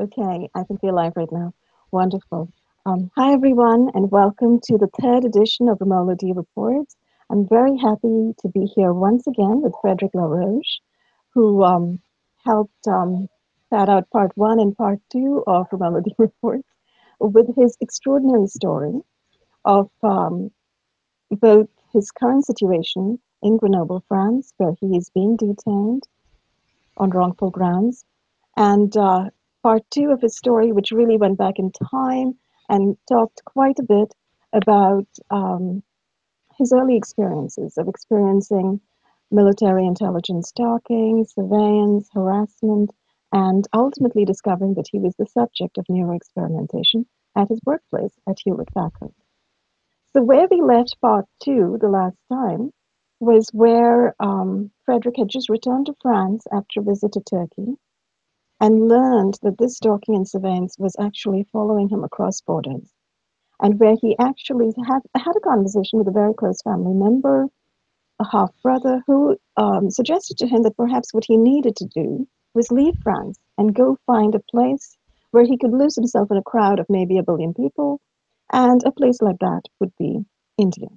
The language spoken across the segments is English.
Okay, I can feel live right now. Wonderful. Hi, everyone, and welcome to the third edition of Romola D Reports. I'm very happy to be here once again with Frederic Laroche, who helped pad out part one and part two of Romola D Reports with his extraordinary story of both his current situation in Grenoble, France, where he is being detained on wrongful grounds, and part two of his story, which really went back in time and talked quite a bit about his early experiences of experiencing military intelligence stalking, surveillance, harassment, and ultimately discovering that he was the subject of neuroexperimentation at his workplace at Hewlett Packard. So where we left part two the last time was where Frederick had just returned to France after a visit to Turkey and learned that this stalking and surveillance was actually following him across borders, and where he actually had a conversation with a very close family member, a half brother, who suggested to him that perhaps what he needed to do was leave France and go find a place where he could lose himself in a crowd of maybe 1 billion people, and a place like that would be India.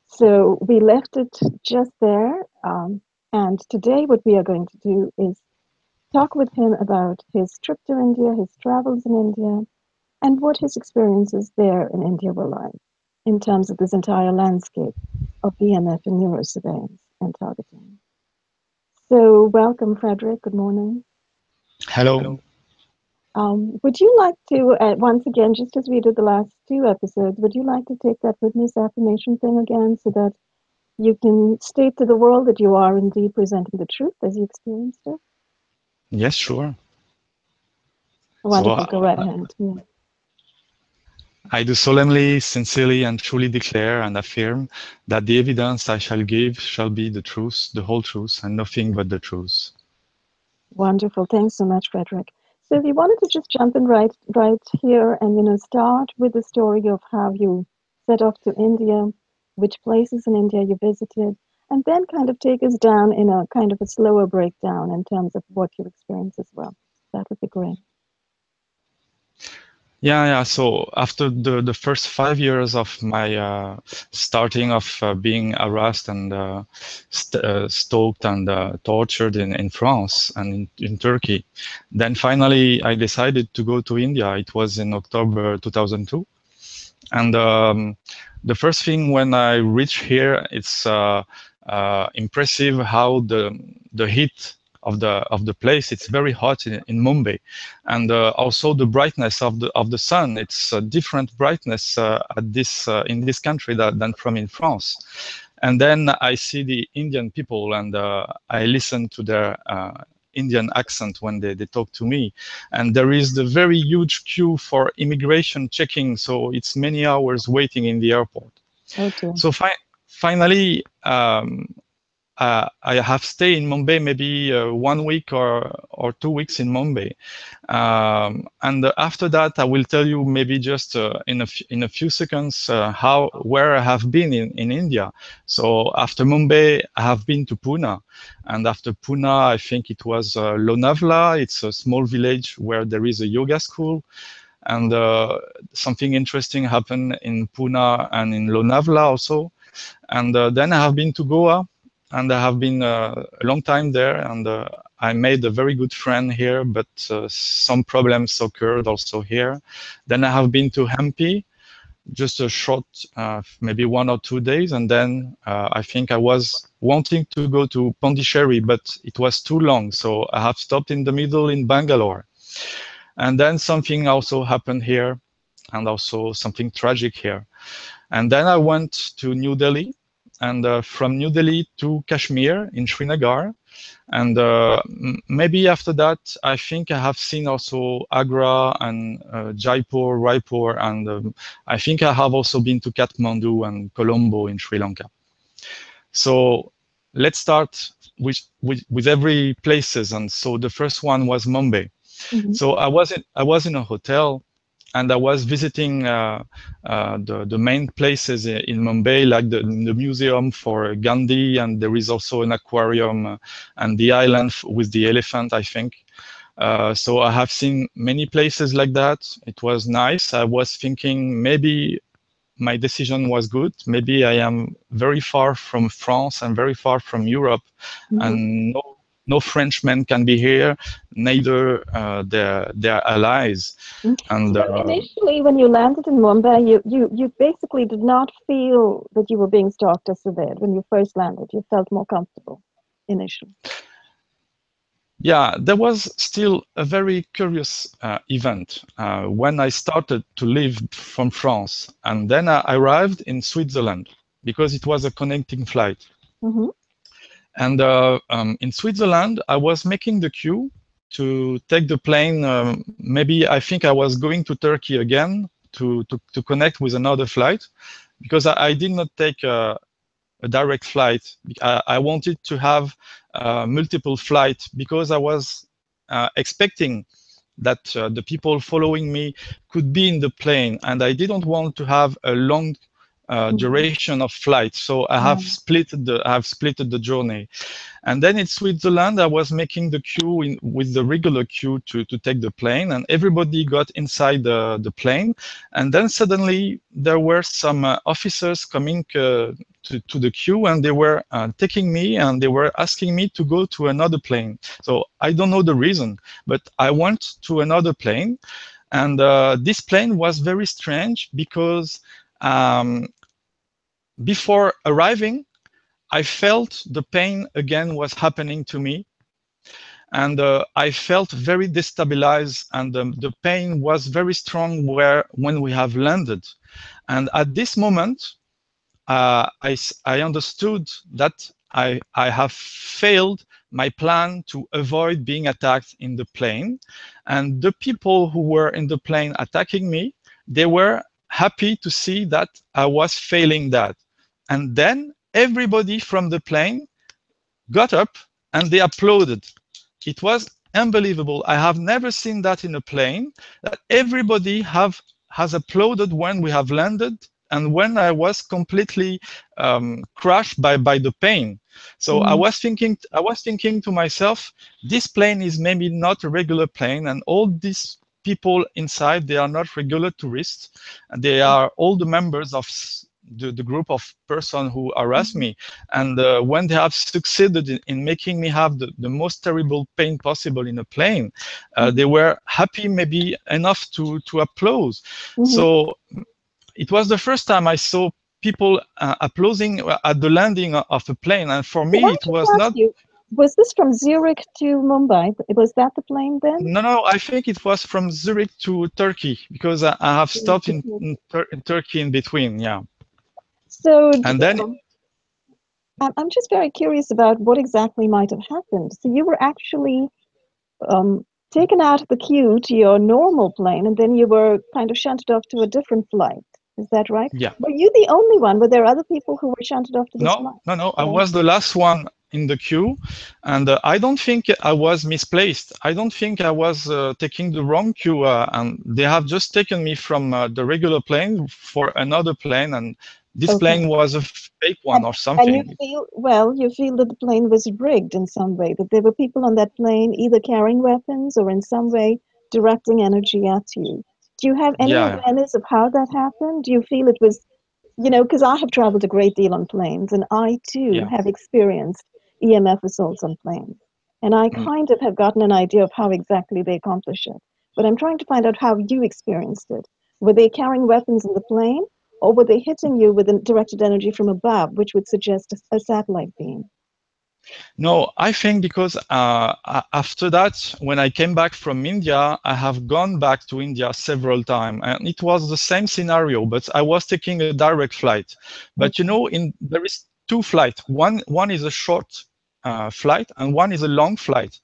So we left it just there, and today what we are going to do is talk with him about his trip to India, his travels in India, and what his experiences there in India were like in terms of this entire landscape of BMF and neurosurveillance and targeting. So welcome, Frederic. Good morning. Hello. Would you like to, once again, just as we did the last two episodes, would you like to take that witness affirmation thing again so that you can state to the world that you are indeed presenting the truth as you experienced it? Yes, sure. Wonderful. So Go right ahead. Yeah. I do solemnly, sincerely, and truly declare and affirm that the evidence I shall give shall be the truth, the whole truth, and nothing but the truth. Wonderful. Thanks so much, Frederic. So if you wanted to just jump in right here and start with the story of how you set off to India, which places in India you visited, and then kind of take us down in a kind of a slower breakdown in terms of what you experienced as well. That would be great. Yeah. So after the first 5 years of my starting of being harassed and stalked and tortured in France and in Turkey, then finally I decided to go to India. It was in October 2002. And the first thing when I reach here, it's impressive how the heat of the place. It's very hot in Mumbai, and also the brightness of the sun. It's a different brightness at this in this country than from in France. And then I see the Indian people, and I listen to their Indian accent when they talk to me. And there is the very huge queue for immigration checking. So it's many hours waiting in the airport. Okay. So finally, I have stayed in Mumbai maybe 1 week or 2 weeks in Mumbai. And after that, I will tell you maybe just in a few seconds where I have been in India. So after Mumbai, I have been to Pune. And after Pune, I think it was Lonavla. It's a small village where there is a yoga school. And something interesting happened in Pune and in Lonavla also. And then I have been to Goa. And I have been a long time there, and I made a very good friend here, but some problems occurred also here. Then I have been to Hampi, just a short, maybe 1 or 2 days, and then I think I was wanting to go to Pondicherry, but it was too long, so I have stopped in the middle in Bangalore. And then something also happened here, and also something tragic here. And then I went to New Delhi, and from New Delhi to Kashmir in Srinagar. And maybe after that, I think I have seen also Agra and Jaipur, Raipur, and I think I have also been to Kathmandu and Colombo in Sri Lanka. So let's start with every places. And so the first one was Mumbai. Mm-hmm. So I was in a hotel, and I was visiting the main places in Mumbai, like the museum for Gandhi, and there is also an aquarium and the island with the elephant, I think. So I have seen many places like that. It was nice. I was thinking maybe my decision was good. Maybe I am very far from France and very far from Europe, and no Frenchmen can be here, neither their allies. And So initially, when you landed in Mumbai, you basically did not feel that you were being stalked or surveyed when you first landed. You felt more comfortable initially. yeah, there was still a very curious event when I started to leave from France, and then I arrived in Switzerland because it was a connecting flight. And in Switzerland, I was making the queue to take the plane. Maybe I think I was going to Turkey again to connect with another flight, because I did not take a direct flight. I wanted to have multiple flights because I was expecting that the people following me could be in the plane, and I didn't want to have a long duration of flight. So I have split the journey. And then in Switzerland, I was making the queue with the regular queue to take the plane, and everybody got inside the plane. And then suddenly there were some officers coming to the queue, and they were taking me, and they were asking me to go to another plane. So I don't know the reason, but I went to another plane. And this plane was very strange because before arriving, I felt the pain again was happening to me. And I felt very destabilized, and the pain was very strong when we have landed. And at this moment, I understood that I have failed my plan to avoid being attacked in the plane. And the people who were in the plane attacking me, they were happy to see that I was failing that. And then everybody from the plane got up and they applauded. It was unbelievable. I have never seen that in a plane, that everybody has applauded when we have landed and when I was completely crushed by the pain. So I was thinking to myself, this plane is maybe not a regular plane, and all these people inside, they are not regular tourists, and they are all the members of the group of person who harassed me. And when they have succeeded in making me have the most terrible pain possible in a plane, they were happy maybe enough to applaud. So it was the first time I saw people applauding at the landing of a plane, and for me it was not. Was this from Zurich to Mumbai? Was that the plane then? No, I think it was from Zurich to Turkey, because I have stopped in Turkey in between. Yeah. So, and then I'm just very curious about what exactly might have happened. So you were actually taken out of the queue to your normal plane, and then you were kind of shunted off to a different flight. Is that right? Yeah. Were you the only one? Were there other people who were shunted off to this flight? No. I was the last one in the queue, and I don't think I was misplaced. I don't think I was taking the wrong queue, and they have just taken me from the regular plane for another plane, and this plane was a fake one or something. And you feel that the plane was rigged in some way, that there were people on that plane either carrying weapons or in some way directing energy at you. Do you have any awareness of how that happened? Do you feel it was, because I have traveled a great deal on planes, and I too have experienced EMF assaults on planes. And I kind of have gotten an idea of how exactly they accomplish it. But I'm trying to find out how you experienced it. Were they carrying weapons in the plane, or were they hitting you with directed energy from above, which would suggest a satellite beam? No, I think because after that, when I came back from India, I have gone back to India several times, and it was the same scenario, but I was taking a direct flight. But there is two flights. One is a short flight, and one is a long flight.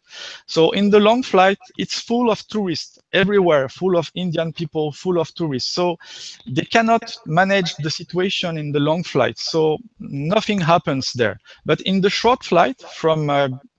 So in the long flight, it's full of tourists everywhere, full of Indian people, full of tourists. So they cannot manage the situation in the long flight. So nothing happens there. But in the short flight from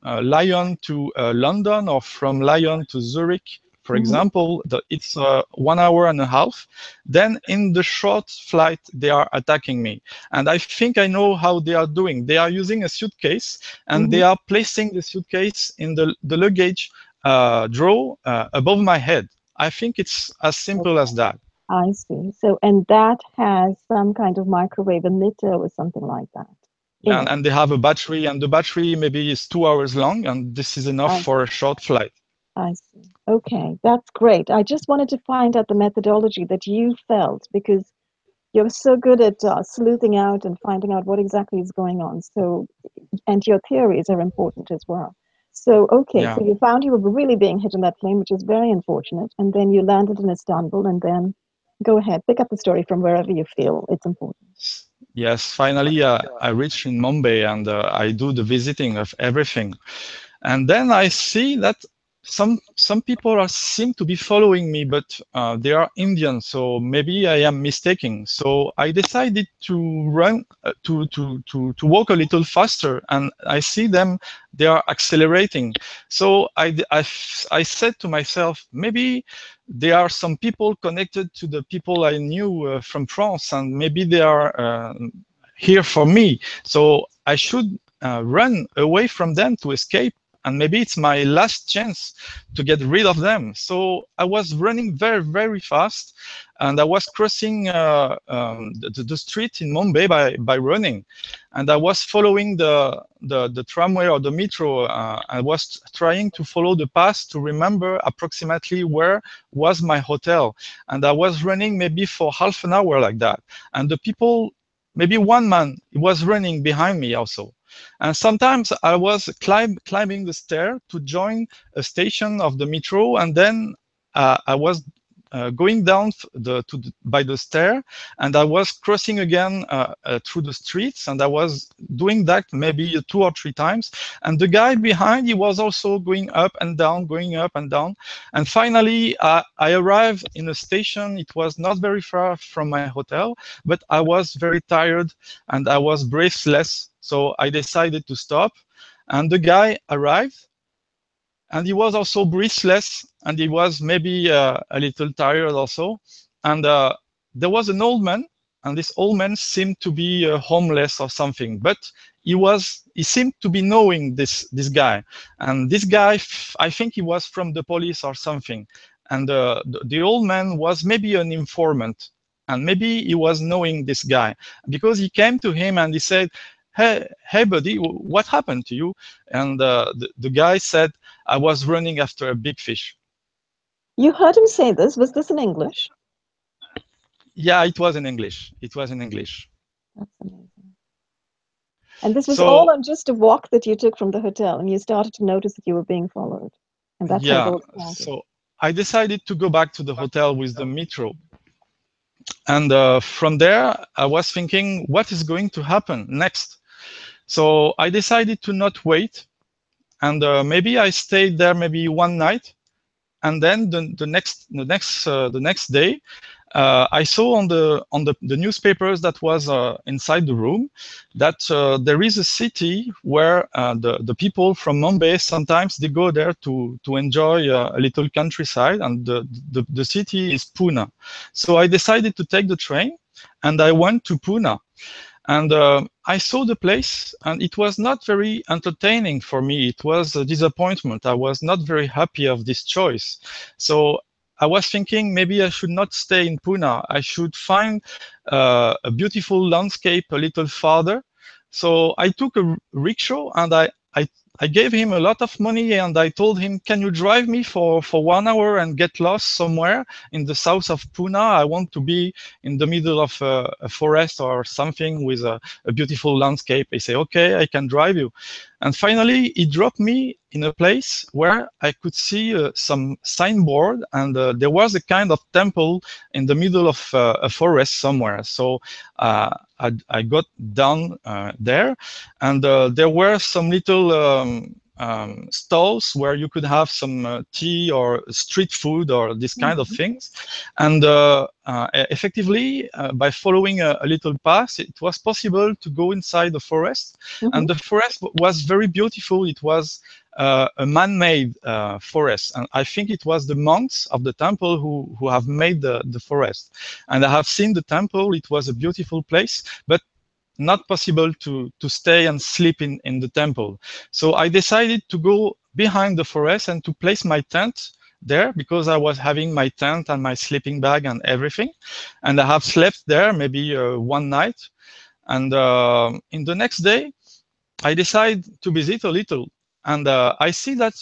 Lyon to London, or from Lyon to Zurich, for example, it's 1 hour and a half. Then in the short flight, they are attacking me. And I think I know how they are doing. They are using a suitcase, and they are placing the suitcase in the luggage draw above my head. I think it's as simple as that. I see. So, and that has some kind of microwave emitter or something like that in Yeah, it. and they have a battery, and the battery maybe is 2 hours long, and this is enough I for a short flight. I see. Okay, that's great. I just wanted to find out the methodology that you felt because you're so good at sleuthing out and finding out what exactly is going on. So, and your theories are important as well. So, okay, Yeah. so you found you were really being hit in that plane, which is very unfortunate, and then you landed in Istanbul, and then go ahead, pick up the story from wherever you feel it's important. Yes, finally I reach in Mumbai, and I do the visiting of everything. And then I see that some people seem to be following me, but they are Indian, so maybe I am mistaken. So I decided to run, to walk a little faster, and I see them, they are accelerating. So I said to myself, maybe there are some people connected to the people I knew from France, and maybe they are here for me. So I should run away from them to escape, and maybe it's my last chance to get rid of them. So I was running very, very fast, and I was crossing the street in Mumbai by running, and I was following the tramway or the metro. I was trying to follow the path to remember approximately where was my hotel, and I was running maybe for half an hour like that, and the people, maybe one man was running behind me also. And sometimes I was climbing the stair to join a station of the metro, and then I was going down by the stair, and I was crossing again through the streets, and I was doing that maybe 2 or 3 times. And the guy behind, he was also going up and down, going up and down. And finally, I arrived in a station. It was not very far from my hotel, but I was very tired and I was breathless. So I decided to stop, and the guy arrived, and he was also breathless, and he was maybe a little tired also. And there was an old man, and this old man seemed to be homeless or something, but he seemed to be knowing this guy. And this guy, I think he was from the police or something. And the old man was maybe an informant, and maybe he was knowing this guy, because he came to him and he said, hey buddy, what happened to you? And the guy said, I was running after a big fish. You heard him say this. Was this in English? Yeah, it was in English. It was in English. That's amazing. And this was all So on just a walk that you took from the hotel, and you started to notice that you were being followed. And that's how it yeah, all started. so I decided to go back to the hotel with the metro. And from there, I was thinking, what is going to happen next? So I decided to not wait. And maybe I stayed there maybe one night. And then the next day, I saw on the newspapers that was inside the room that there is a city where the people from Mumbai, sometimes they go there to enjoy a little countryside, and the city is Pune. So I decided to take the train, and I went to Pune. And I saw the place, and it was not very entertaining for me. It was a disappointment. I was not very happy of this choice. So I was thinking maybe I should not stay in Pune. I should find a beautiful landscape a little farther. So I took a rickshaw, and I gave him a lot of money, and I told him, can you drive me for 1 hour and get lost somewhere in the south of Pune? I want to be in the middle of a forest or something with a beautiful landscape. He said, okay, I can drive you. And finally, he dropped me in a place where I could see some signboard, and there was a kind of temple in the middle of a forest somewhere. So I got down there, and there were some little stalls where you could have some tea or street food or this kind of things. And effectively, by following a little path, it was possible to go inside the forest. And the forest was very beautiful. It was a man-made forest, and I think it was the monks of the temple who have made the forest. And I have seen the temple. It was a beautiful place, but not possible to stay and sleep in the temple. So I decided to go behind the forest and to place my tent there, because I was having my tent and my sleeping bag and everything. And I have slept there maybe one night. And in the next day, I decide to visit a little. And I see that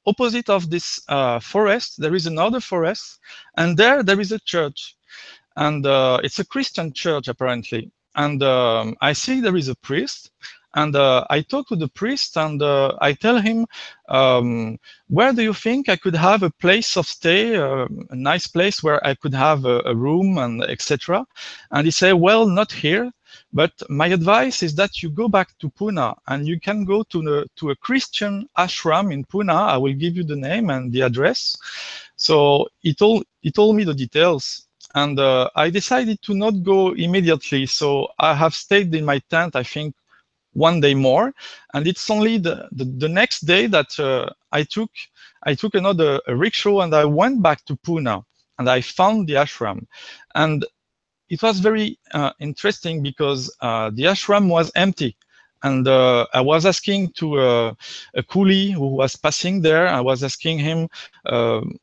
opposite of this forest, there is another forest. And there is a church. And it's a Christian church, apparently. And I see there is a priest. And I talk to the priest, and I tell him, where do you think I could have a place of stay, a nice place where I could have a room and etc. And he said, well, not here, but my advice is that you go back to Pune, and you can go to a Christian ashram in Pune. I will give you the name and the address. So he told me the details. And I decided to not go immediately. So I have stayed in my tent, I think, one day more, and it's only the next day that I took another rickshaw, and I went back to Pune, and I found the ashram. And it was very interesting, because the ashram was empty. And I was asking to a coolie who was passing there, I was asking him,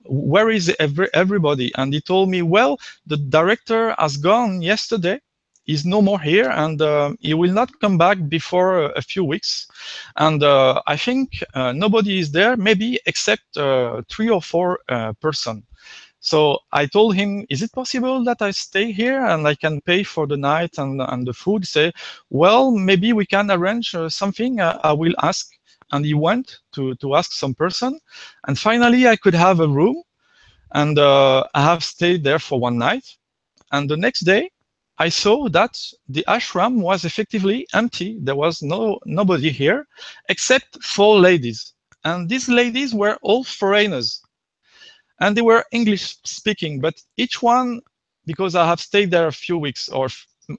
where is everybody? And he told me, well, the director has gone yesterday. He's no more here, and he will not come back before a few weeks. And I think nobody is there, maybe except 3 or 4 persons. So I told him, is it possible that I stay here and I can pay for the night and the food? Say, well, maybe we can arrange something. I will ask. And he went to ask some person. And finally, I could have a room. And I have stayed there for one night. And the next day, I saw that the ashram was effectively empty. There was nobody here except 4 ladies. And these ladies were all foreigners. And they were English speaking, but each one, because I have stayed there a few weeks or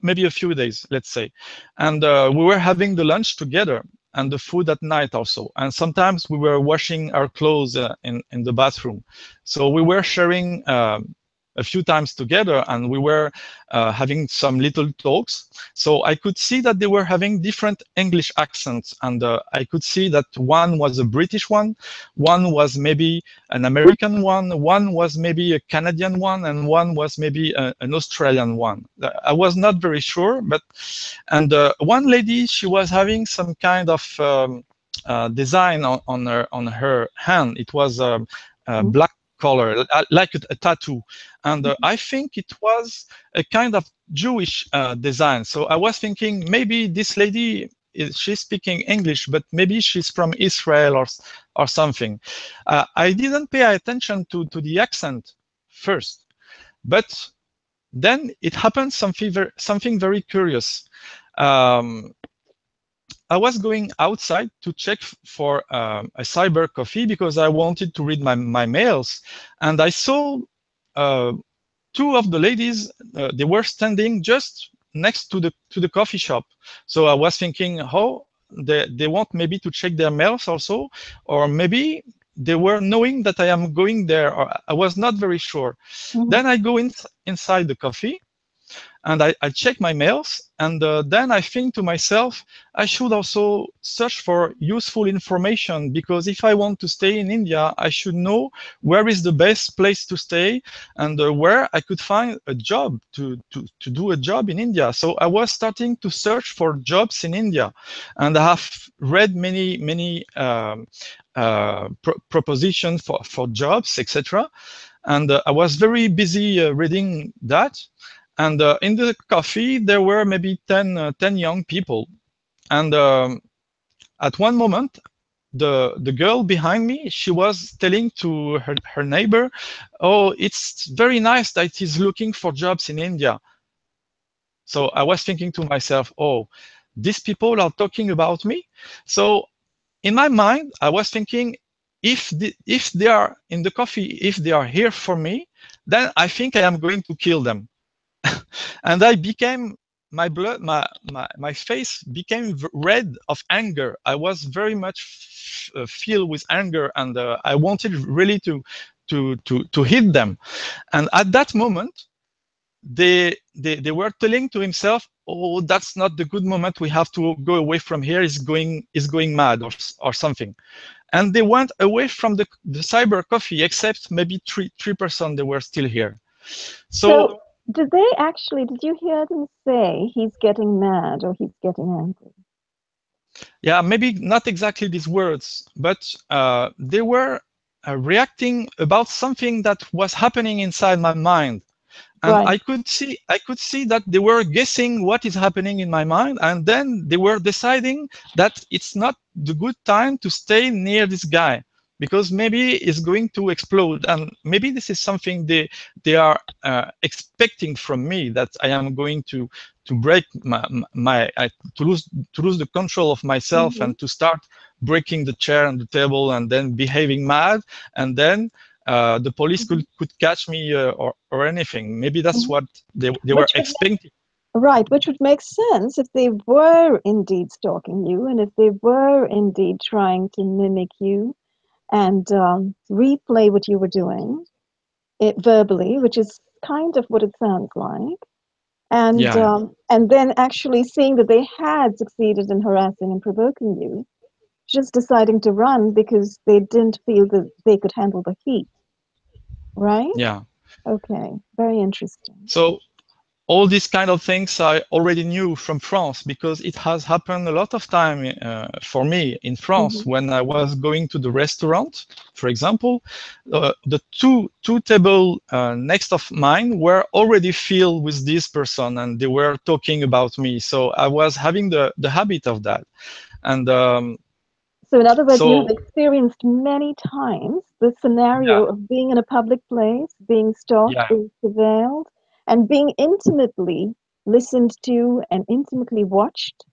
maybe a few days, let's say. And we were having the lunch together and the food at night also. And sometimes we were washing our clothes in the bathroom. So we were sharing a few times together, and we were having some little talks. So I could see that they were having different English accents, and I could see that one was a British one was maybe an American one was maybe a Canadian one, and one was maybe an Australian one. I was not very sure, but and one lady, she was having some kind of design on her hand. It was black color, like a tattoo. And I think it was a kind of Jewish design. So I was thinking, maybe this lady, she's speaking English, but maybe she's from Israel or something. I didn't pay attention to the accent first, but then it happened something very curious. I was going outside to check for a cyber coffee because I wanted to read my mails, and I saw 2 of the ladies. They were standing just next to the coffee shop. So I was thinking, how they want maybe to check their mails also, or maybe they were knowing that I am going there, or I was not very sure. Mm-hmm. Then I go inside the coffee, and I check my mails, and then I think to myself, I should also search for useful information, because if I want to stay in India, I should know where is the best place to stay, and where I could find a job to do a job in India. So I was starting to search for jobs in India, and I have read many propositions for jobs, etc. And I was very busy reading that. And in the coffee, there were maybe 10 young people. And at one moment, the girl behind me, she was telling to her neighbor, oh, it's very nice that he's looking for jobs in India. So I was thinking to myself, oh, these people are talking about me. So in my mind, I was thinking, if they are in the coffee, if they are here for me, then I think I am going to kill them. And I became, my face became red of anger. I was very much filled with anger, and I wanted really to hit them. And at that moment, they were telling to himself, oh, that's not the good moment, we have to go away from here, is going mad or something. And they went away from the cyber coffee, except maybe 3% they were still here. So did you hear them say he's getting mad or he's getting angry? Yeah, maybe not exactly these words, but they were reacting about something that was happening inside my mind. And Right. I could see that they were guessing what is happening in my mind, and then they were deciding that it's not the good time to stay near this guy, because maybe it's going to explode, and maybe this is something they are expecting from me, that I am going to break to lose the control of myself, and to start breaking the chair and the table, and then behaving mad, and then the police could catch me or anything. Maybe that's what they were expecting. Right, which would make sense if they were indeed stalking you, and if they were indeed trying to mimic you and replay what you were doing verbally, which is kind of what it sounds like. And then actually seeing that they had succeeded in harassing and provoking you, just deciding to run because they didn't feel that they could handle the heat. Right? Yeah. Okay, very interesting. So all these kind of things I already knew from France, because it has happened a lot of time for me in France. When I was going to the restaurant, for example, the two table next of mine were already filled with this person, and they were talking about me. So I was having the habit of that. And so in other words, you have experienced many times the scenario of being in a public place, being stalked, being surveilled, and being intimately listened to and intimately watched,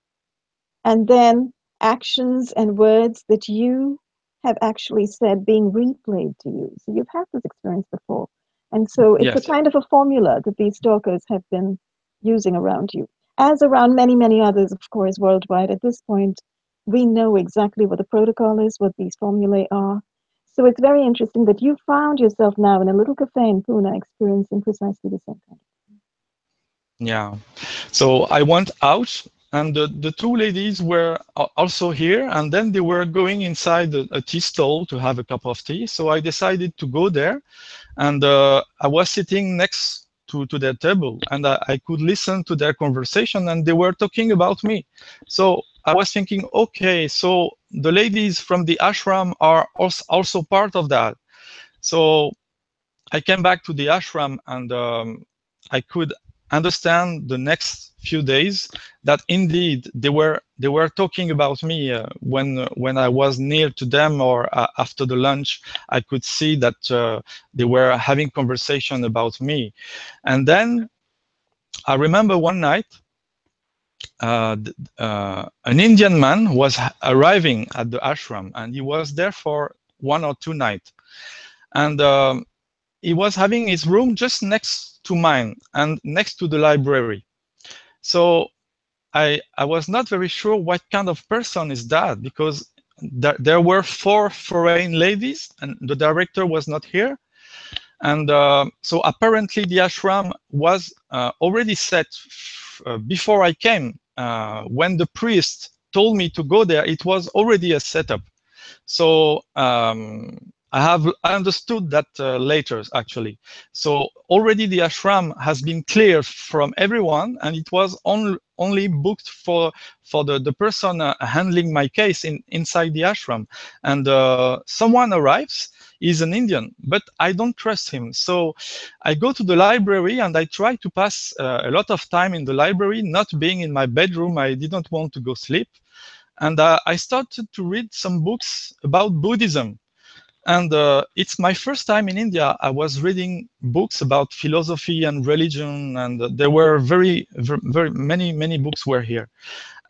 and then actions and words that you have actually said being replayed to you. So you've had this experience before. And so it's a kind of a formula that these stalkers have been using around you, as around many, many others, of course, worldwide. At this point, we know exactly what the protocol is, what these formulae are. So it's very interesting that you found yourself now in a little cafe in Pune experiencing precisely the same kind of thing. Yeah. So I went out, and the two ladies were also here, and then they were going inside a tea stall to have a cup of tea. So I decided to go there, and I was sitting next to their table, and I could listen to their conversation, and they were talking about me. So I was thinking, okay, so the ladies from the ashram are also part of that. So I came back to the ashram, and I could understand the next few days that indeed they were talking about me when I was near to them, or after the lunch. I could see that they were having conversation about me. And then I remember one night an Indian man was arriving at the ashram, and he was there for 1 or 2 nights, and he was having his room just next to mine and next to the library. So I was not very sure what kind of person is that, because there were 4 foreign ladies, and the director was not here. And so apparently the ashram was already set before I came. When the priest told me to go there, it was already a setup. So I understood that later, actually. So already the ashram has been cleared from everyone, and it was only booked for the person handling my case inside the ashram. And someone arrives. He's an Indian, but I don't trust him. So I go to the library, and I try to pass a lot of time in the library, not being in my bedroom. I didn't want to go sleep. And I started to read some books about Buddhism. And it's my first time in India. I was reading books about philosophy and religion, and there were very many books were here.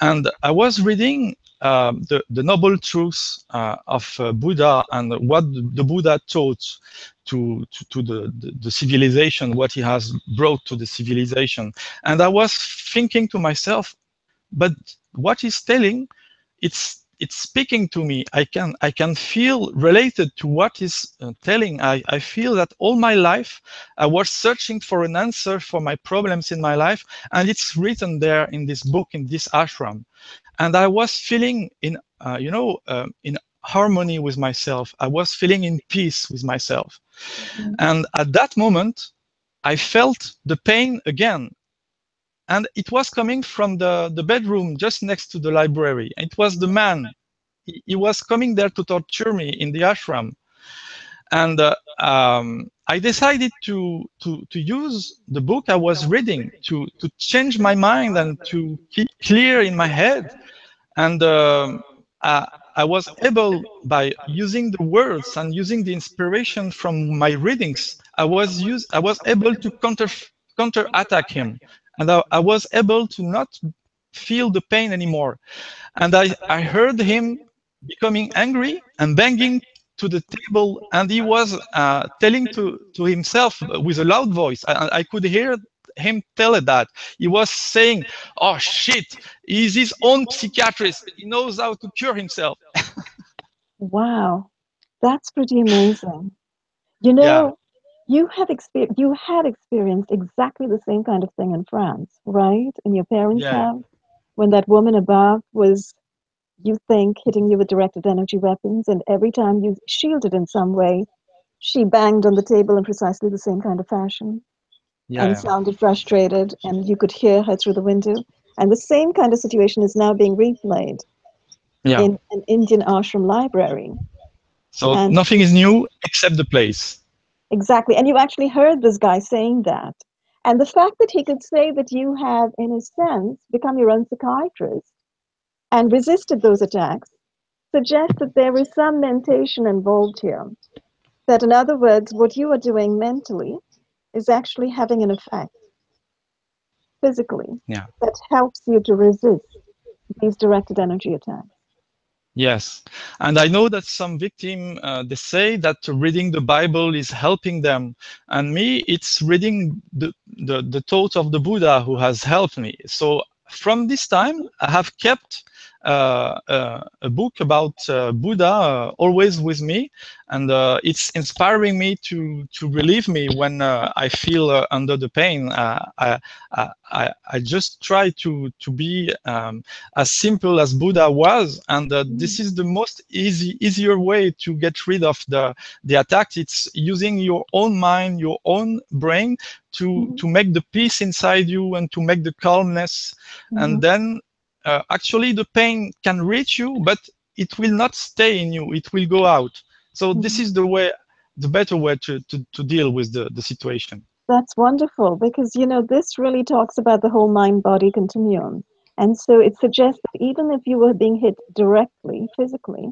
And I was reading the noble truths of Buddha, and what the Buddha taught to the civilization, what he has brought to the civilization. And I was thinking to myself, but what he's telling, it's it's speaking to me. I can feel related to what is telling. I feel that all my life I was searching for an answer for my problems in my life, and it's written there in this book, in this ashram. And I was feeling in in harmony with myself. I was feeling in peace with myself. Mhm. And at that moment, I felt the pain again. And it was coming from the bedroom just next to the library. It was the man. He was coming there to torture me in the ashram. And I decided to use the book I was reading to change my mind and to keep clear in my head. And I was able, by using the words and using the inspiration from my readings, I was able to counter attack him, and I was able to not feel the pain anymore. And I heard him becoming angry and banging to the table, and he was telling to himself with a loud voice. I could hear him tell it that. He was saying, "Oh shit, he's his own psychiatrist. He knows how to cure himself." Wow, that's pretty amazing. You Yeah, know, you had experienced exactly the same kind of thing in France, right? And your parents yeah, have, when that woman above was, you think, hitting you with directed energy weapons, and every time you shielded in some way, she banged on the table in precisely the same kind of fashion and yeah, sounded frustrated, and you could hear her through the window. And the same kind of situation is now being replayed yeah. in an Indian ashram library. So And nothing is new except the place. exactly, and you actually heard this guy saying that. And the fact that he could say that you have, in a sense, become your own psychiatrist and resisted those attacks suggests that there is some mentation involved here. That, in other words, what you are doing mentally is actually having an effect physically Yeah. that helps you to resist these directed energy attacks. Yes, and I know that some victim they say that reading the Bible is helping them, and me, it's reading the thought of the Buddha who has helped me. So from this time, I have kept a book about Buddha always with me, and it's inspiring me to relieve me when I feel under the pain. I just try to be as simple as Buddha was, and Mm. this is the most easier way to get rid of the attack. It's using your own mind, your own brain Mhm. to make the peace inside you and to make the calmness, and Mhm. then actually the pain can reach you, but it will not stay in you. It will go out. So this Mhm. is the way, the better way to deal with the situation. That's wonderful because, this really talks about the whole mind body continuum. And so it suggests that even if you were being hit directly, physically,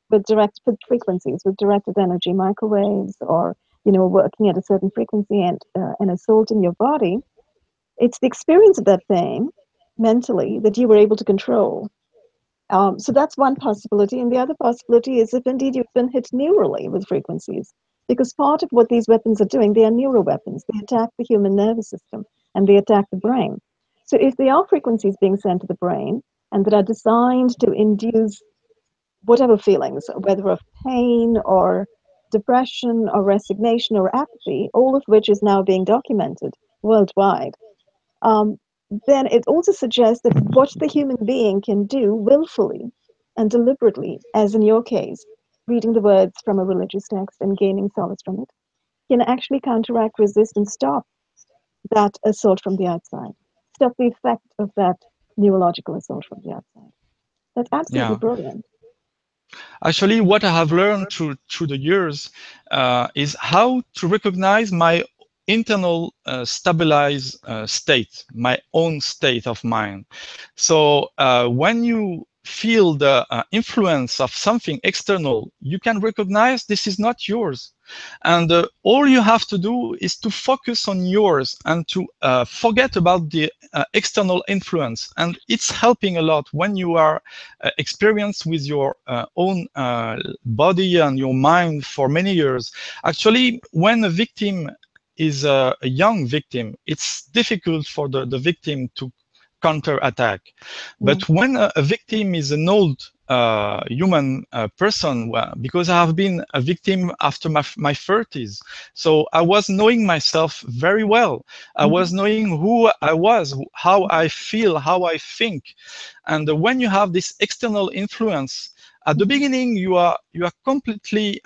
with direct frequencies, with directed energy, microwaves, or, working at a certain frequency and an assault in your body, it's the experience of that pain mentally that you were able to control. So that's one possibility. And the other possibility is if indeed you've been hit neurally with frequencies, because part of what these weapons are doing, they are neural weapons. They attack the human nervous system and they attack the brain. So if they are frequencies being sent to the brain and that are designed to induce whatever feelings, whether of pain or depression or resignation or apathy, all of which is now being documented worldwide, um, then it also suggests that what the human being can do willfully and deliberately, as in your case, reading the words from a religious text and gaining solace from it, can actually counteract, resist, and stop that assault from the outside, stop the effect of that neurological assault from the outside. That's absolutely Yeah. brilliant. Actually, what I have learned through the years is how to recognize my internal stabilized state, my own state of mind. So when you feel the influence of something external, you can recognize this is not yours. And all you have to do is to focus on yours and to forget about the external influence. And it's helping a lot when you are experienced with your own body and your mind for many years. Actually, when a victim is a young victim, it's difficult for the victim counter-attack. But when a victim is an old human person, well, because I have been a victim after my 30s, so I was knowing myself very well. I was knowing who I was, how I feel, how I think. And when you have this external influence, at the beginning you are completely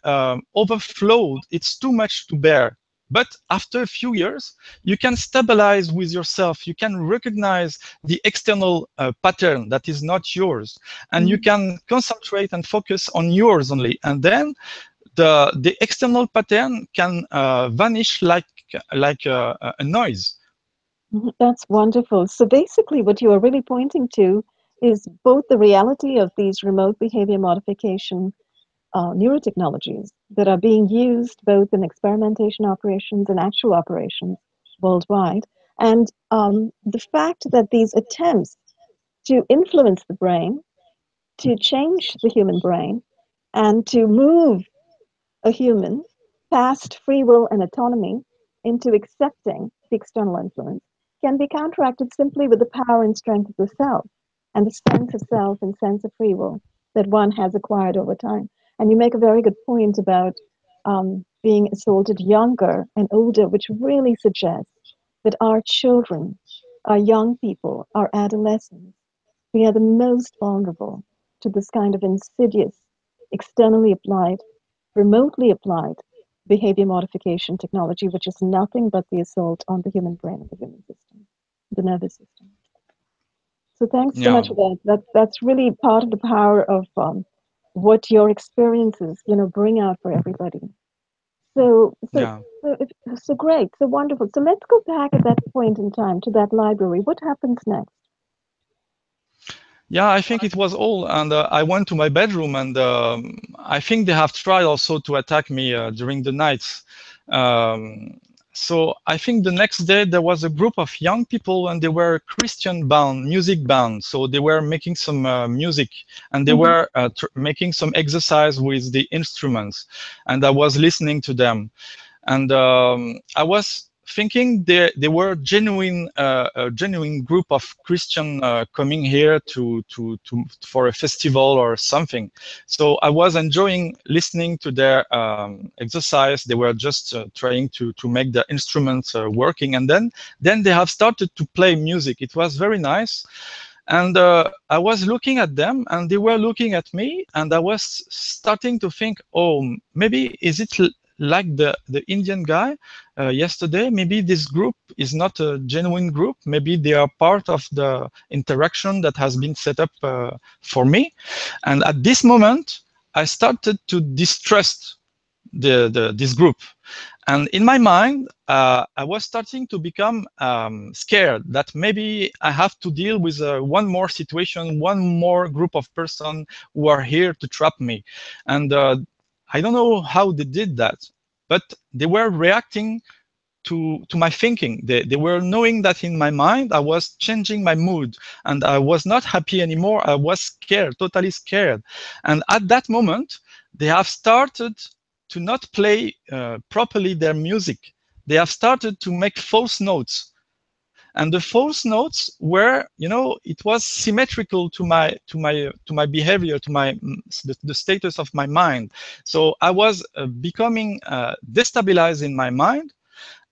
overflowed. It's too much to bear. But after a few years, you can stabilize with yourself. You can recognize the external pattern that is not yours, and you can concentrate and focus on yours only. And then the external pattern can vanish like a noise. That's wonderful. So basically, what you are really pointing to is both the reality of these remote behavior modification neurotechnologies that are being used both in experimentation operations and actual operations worldwide, and the fact that these attempts to influence the brain, to change the human brain, and to move a human past free will and autonomy into accepting the external influence can be counteracted simply with the power and strength of the self and the sense of self and sense of free will that one has acquired over time. And you make a very good point about being assaulted younger and older, which really suggests that our children, our young people, our adolescents, we are the most vulnerable to this kind of insidious, externally applied, remotely applied behavior modification technology, which is nothing but the assault on the human brain and the human system, the nervous system. So thanks so much for that. That's really part of the power of what your experiences, bring out for everybody. So, so, Yeah. so great, so wonderful. So let's go back at that point in time to that library. What happens next? Yeah, I think it was all, and I went to my bedroom, and I think they have tried also to attack me during the nights. So I think the next day there was a group of young people, and they were Christian bound, music bound. So they were making some music, and they were making some exercise with the instruments, and I was listening to them, and I was thinking they were a genuine group of Christian coming here for a festival or something. So I was enjoying listening to their exercise. They were just trying to make the instruments working, and then they have started to play music. It was very nice. And I was looking at them, and they were looking at me, and I was starting to think, oh, maybe is it like the Indian guy yesterday? Maybe this group is not a genuine group. Maybe they are part of the interaction that has been set up for me. And at this moment, I started to distrust this group. And in my mind, I was starting to become scared that maybe I have to deal with one more situation, one more group of persons who are here to trap me. And I don't know how they did that, but they were reacting to my thinking. They were knowing that in my mind I was changing my mood, and I was not happy anymore. I was scared, totally scared. And at that moment, they have started to not play properly their music. They have started to make false notes. And the false notes were, it was symmetrical to my behavior, to the status of my mind. So I was becoming destabilized in my mind,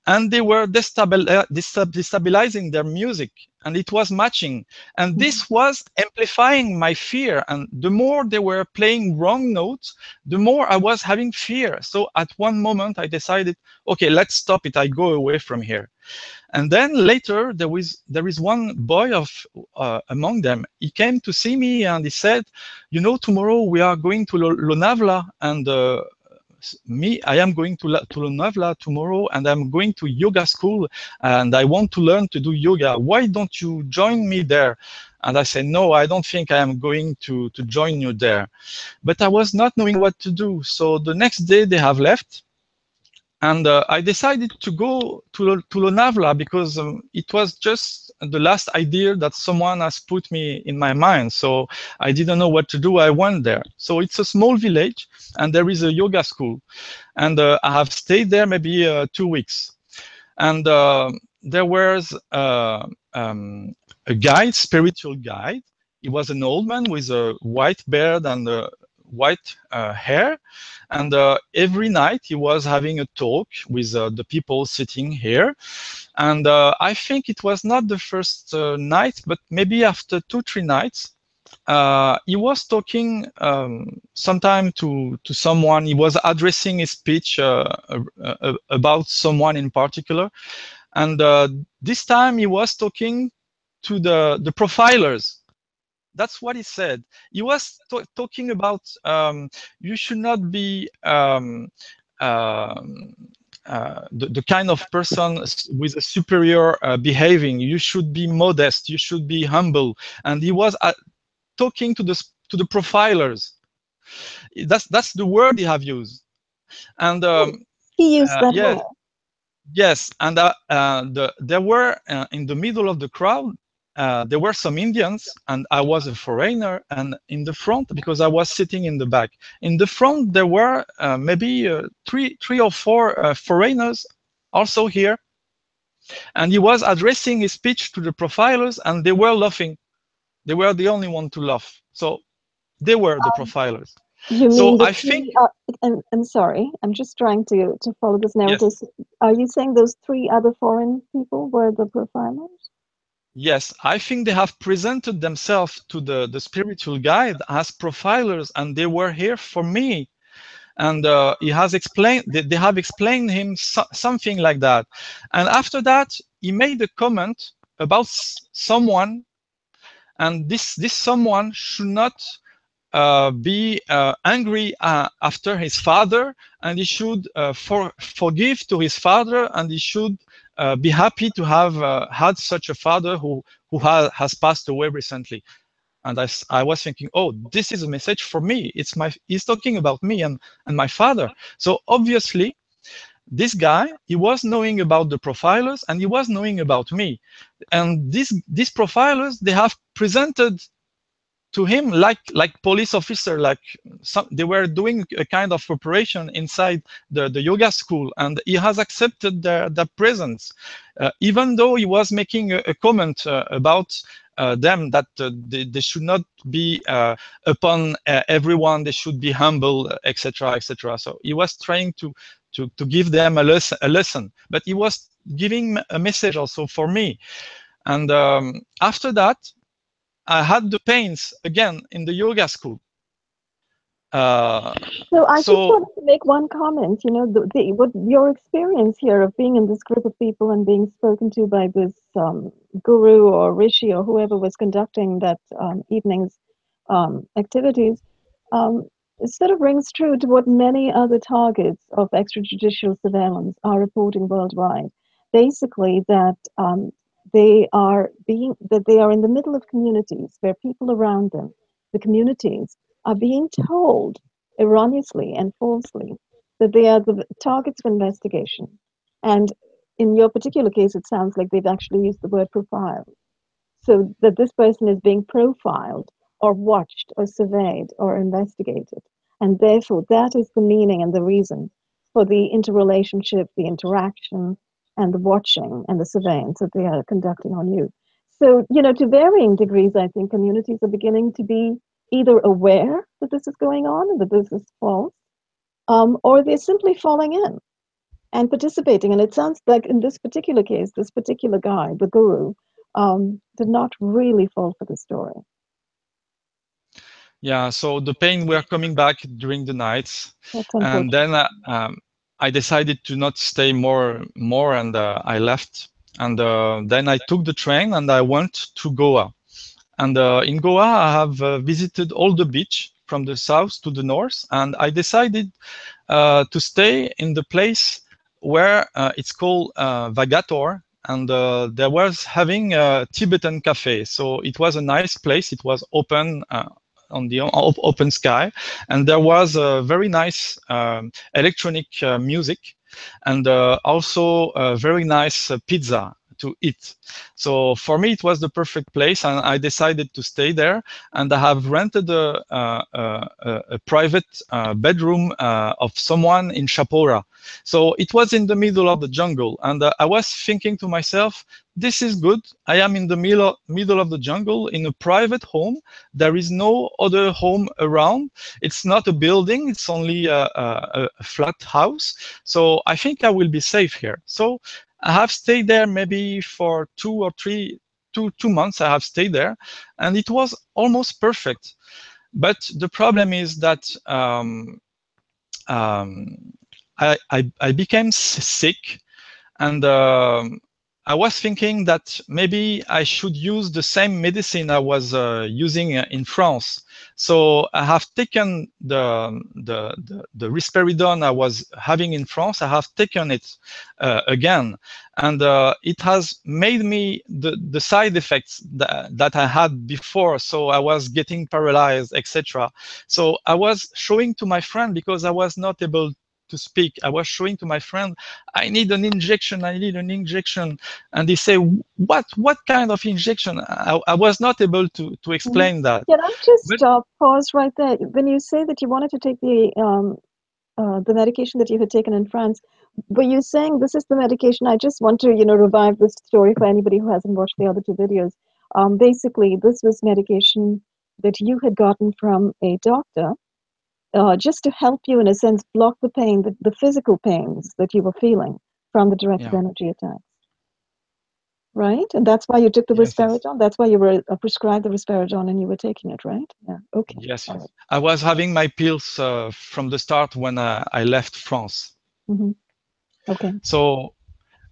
and they were destabilizing their music, and it was matching. And this was amplifying my fear. And the more they were playing wrong notes, the more I was having fear. So at one moment I decided, okay, let's stop it. I go away from here. And then later there is one boy among them. He came to see me, and he said, tomorrow we are going to Lonavala, and I am going to Lonavala tomorrow, and I'm going to yoga school, and I want to learn to do yoga. Why don't you join me there? And I said, no, I don't think I am going to join you there. But I was not knowing what to do. So the next day they have left. And I decided to go to Lonavala because it was just the last idea that someone has put me in my mind. So I didn't know what to do. I went there. So it's a small village, and there is a yoga school. And I have stayed there maybe 2 weeks. And there was a a guide, spiritual guide. He was an old man with a white beard and white hair, and every night he was having a talk with the people sitting here. And I think it was not the first night, but maybe after 2-3 nights, he was talking sometime to someone. He was addressing his speech about someone in particular, and this time he was talking to the profilers. That's what he said. He was talking about you should not be the kind of person with a superior behaving. You should be modest. You should be humble. And he was talking to the profilers. That's the word he have used. And he used that word. Yes, and there were in the middle of the crowd. There were some Indians, and I was a foreigner. And in the front, because I was sitting in the back, in the front there were maybe three or four foreigners also here. And he was addressing his speech to the profilers, and they were laughing. They were the only one to laugh. So they were the profilers. You so mean I think. I'm sorry. I'm just trying to follow this narrative. Yes. Are you saying those 3 other foreign people were the profilers? Yes, I think they have presented themselves to the spiritual guide as profilers, and they were here for me. And he has explained, they have explained him something like that. And after that, he made a comment about someone, and this someone should not be angry after his father, and he should forgive to his father, and he should be happy to have had such a father who has passed away recently. And I was thinking, oh, this is a message for me. He's talking about me and my father. So obviously, this guy, he was knowing about the profilers, and he was knowing about me. And these profilers, they have presented to him like police officer, like they were doing a kind of operation inside the yoga school, and he has accepted their presence, even though he was making a comment about them, that they should not be upon everyone, they should be humble, etc., etc. So he was trying to give them a lesson, but he was giving a message also for me. And after that, I had the pains again in the yoga school. So I just wanted to make one comment. You know, what your experience here of being in this group of people and being spoken to by this guru or rishi or whoever was conducting that evening's activities, it sort of rings true to what many other targets of extrajudicial surveillance are reporting worldwide. Basically, that they are in the middle of communities where people around them, the communities, are being told erroneously and falsely that they are the targets of investigation. And in your particular case, it sounds like they've actually used the word profile. So that this person is being profiled or watched or surveyed or investigated. And therefore, that is the meaning and the reason for the interrelationship, the interaction, and the watching and the surveillance that they are conducting on you. So, you know, to varying degrees, I think communities are beginning to be either aware that this is going on and that this is false, or they're simply falling in and participating. And it sounds like in this particular case, this particular guy, the guru, did not really fall for the story. Yeah, so the pain were coming back during the nights, and then I decided to not stay more, and I left. And then I took the train and I went to Goa. And in Goa, I have visited all the beach from the south to the north, and I decided to stay in the place where it's called Vagator, and there was having a Tibetan cafe. So it was a nice place. It was open on the open sky, and there was a very nice electronic music, and also a very nice pizza to eat. So for me, it was the perfect place, and I decided to stay there. And I have rented a private bedroom of someone in Chapora. So it was in the middle of the jungle, and I was thinking to myself, this is good. I am in the middle of the jungle in a private home. There is no other home around. It's not a building. It's only a flat house. So I think I will be safe here. So I have stayed there maybe for 2 months. I have stayed there, and it was almost perfect. But the problem is that I became sick, and I was thinking that maybe I should use the same medicine I was using in France. So I have taken the risperidone I was having in France. I have taken it again, and it has made me the side effects that I had before. So I was getting paralyzed, etc. So I was showing to my friend, because I was not able to speak. I was showing to my friend, I need an injection. I need an injection. And they say, what kind of injection? I was not able to explain that. Can I just pause right there? When you say that you wanted to take the medication that you had taken in France, were you saying this is the medication? I just want to, revive this story for anybody who hasn't watched the other two videos. Basically, this was medication that you had gotten from a doctor, just to help you, in a sense, block the pain, the physical pains that you were feeling from the directed energy attacks. Right? And that's why you took the risperidone? Yes. That's why you were prescribed the risperidone and you were taking it, right? Yeah, okay. Yes. Right. I was having my pills from the start when I left France. Mm-hmm. Okay. So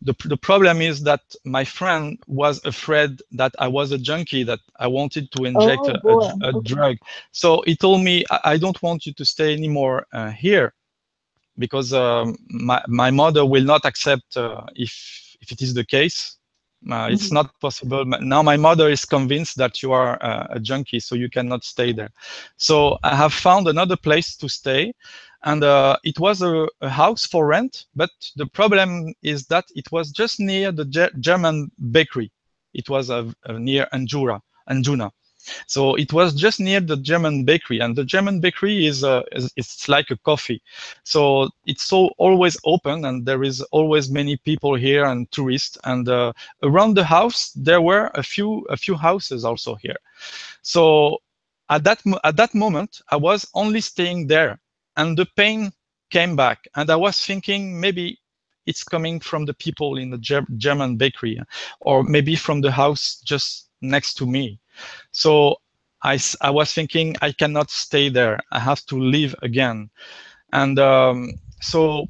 the problem is that my friend was afraid that I was a junkie, that I wanted to inject a drug. So he told me, I don't want you to stay anymore here, because my mother will not accept if it is the case. It's not possible. Now my mother is convinced that you are a junkie, so you cannot stay there. So I have found another place to stay. And it was a house for rent, but the problem is that it was just near the German bakery. It was near Anjuna. So it was just near the German bakery, and the German bakery it's like a coffee. So it's always open, and there is always many people here and tourists. And around the house there were a few houses also here. So at that moment I was only staying there. And the pain came back, and I was thinking maybe it's coming from the people in the German bakery, or maybe from the house just next to me. So I was thinking, I cannot stay there. I have to leave again. And so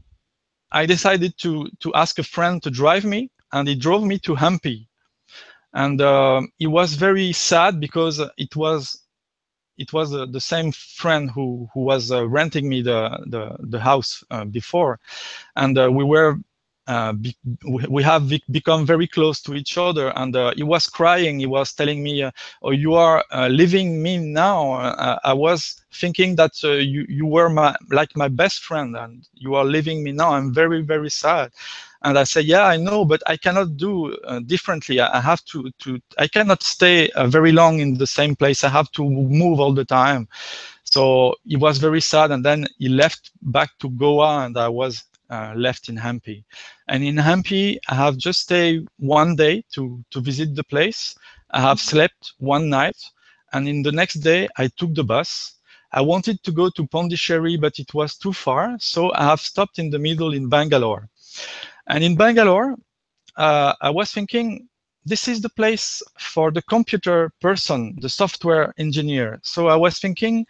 I decided to ask a friend to drive me, and he drove me to Hampi. And he was very sad, because it was the same friend who was renting me the house before, and we have become very close to each other. And he was crying. He was telling me, "Oh, you are leaving me now. I was thinking that you were like my best friend, and you are leaving me now. I'm very, very sad." And I said, "Yeah, I know, but I cannot do differently. I have I cannot stay very long in the same place. I have to move all the time." So he was very sad, and then he left back to Goa, and I was left in Hampi. And in Hampi, I have just stayed one day to visit the place. I have slept one night, and in the next day, I took the bus. I wanted to go to Pondicherry, but it was too far, so I have stopped in the middle in Bangalore. And in Bangalore, I was thinking, this is the place for the computer person, the software engineer. So I was thinking,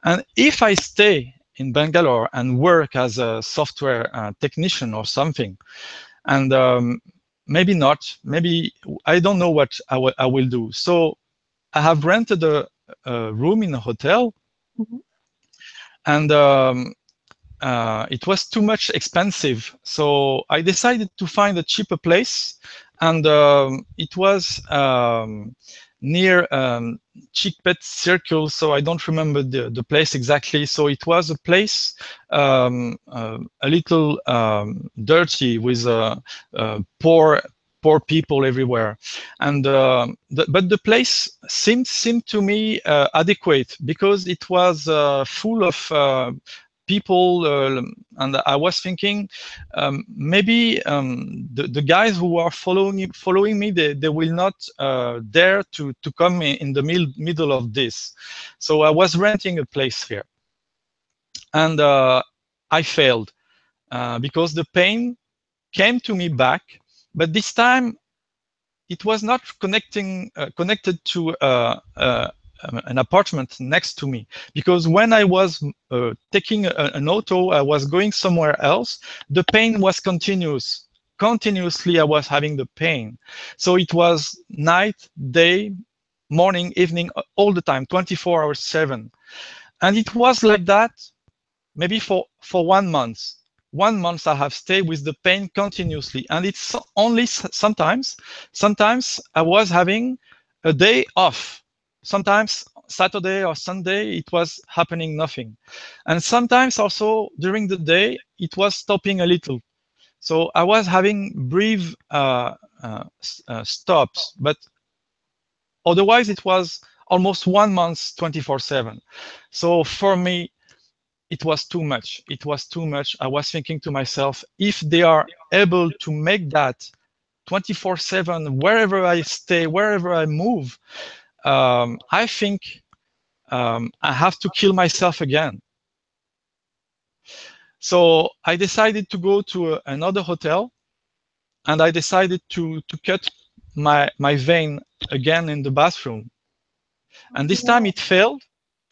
and if I stay in Bangalore and work as a software technician or something, and maybe not, maybe I don't know what I will do. So I have rented a room in a hotel, and it was too much expensive. So I decided to find a cheaper place, and it was near Chickpet Circle, so I don't remember the place exactly. So it was a place a little dirty, with poor poor people everywhere. And but the place seemed to me adequate, because it was full of people, and I was thinking, maybe the guys who are following me, they will not dare to come in the middle of this. So I was renting a place here, and I failed because the pain came to me back, but this time it was not connected to an apartment next to me, because when I was taking an auto, I was going somewhere else, the pain was continuously I was having the pain. So it was night, day, morning, evening, all the time, 24 hours 7. And it was like that maybe for 1 month. 1 month I have stayed with the pain continuously, and it's only sometimes I was having a day off. Sometimes Saturday or Sunday it was happening nothing, and sometimes also during the day it was stopping a little. So I was having brief stops, but otherwise it was almost 1 month 24/7. So for me it was too much. It was too much. I was thinking to myself, if they are able to make that 24/7, wherever I stay, wherever I move, I think I have to kill myself again. So I decided to go to another hotel, and I decided to cut my vein again in the bathroom. And this time it failed.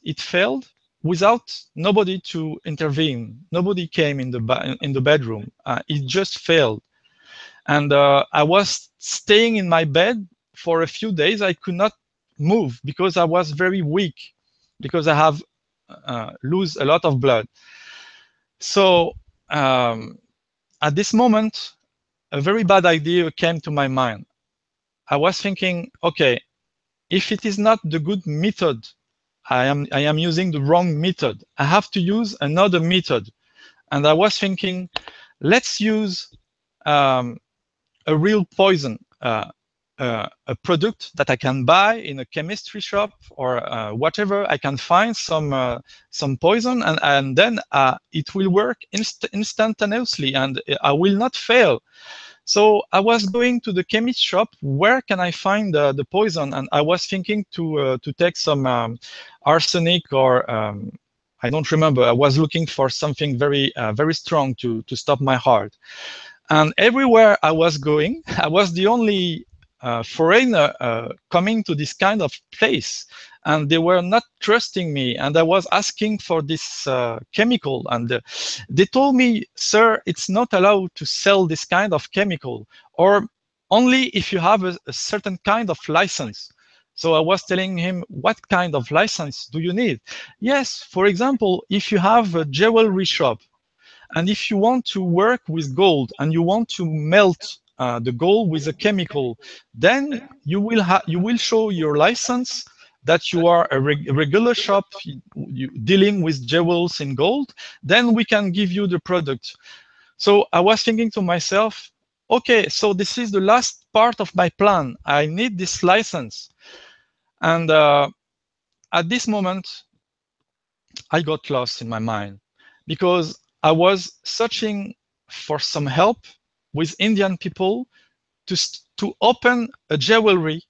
It failed without nobody to intervene. Nobody came in the bedroom. It just failed. And I was staying in my bed for a few days. I could not move because I was very weak, because I have lose a lot of blood. So at this moment, a very bad idea came to my mind. I was thinking, okay, if it is not the good method, I am using the wrong method. I have to use another method. And I was thinking, let's use a real poison, a product that I can buy in a chemistry shop or whatever. I can find some poison, and then it will work instantaneously, and I will not fail. So I was going to the chemist shop. Where can I find the poison? And I was thinking to take some arsenic, or I don't remember. I was looking for something very very strong to stop my heart. And everywhere I was going, I was the only foreigner coming to this kind of place, and they were not trusting me. And I was asking for this chemical, and they told me, sir, it's not allowed to sell this kind of chemical, or only if you have a certain kind of license. So I was telling him, what kind of license do you need? Yes, for example, if you have a jewelry shop, and if you want to work with gold and you want to melt the gold with a chemical, then you will show your license that you are a regular shop dealing with jewels in gold. Then we can give you the product. So I was thinking to myself, okay, so this is the last part of my plan. I need this license. And at this moment, I got lost in my mind, because I was searching for some help with Indian people to open a jewelry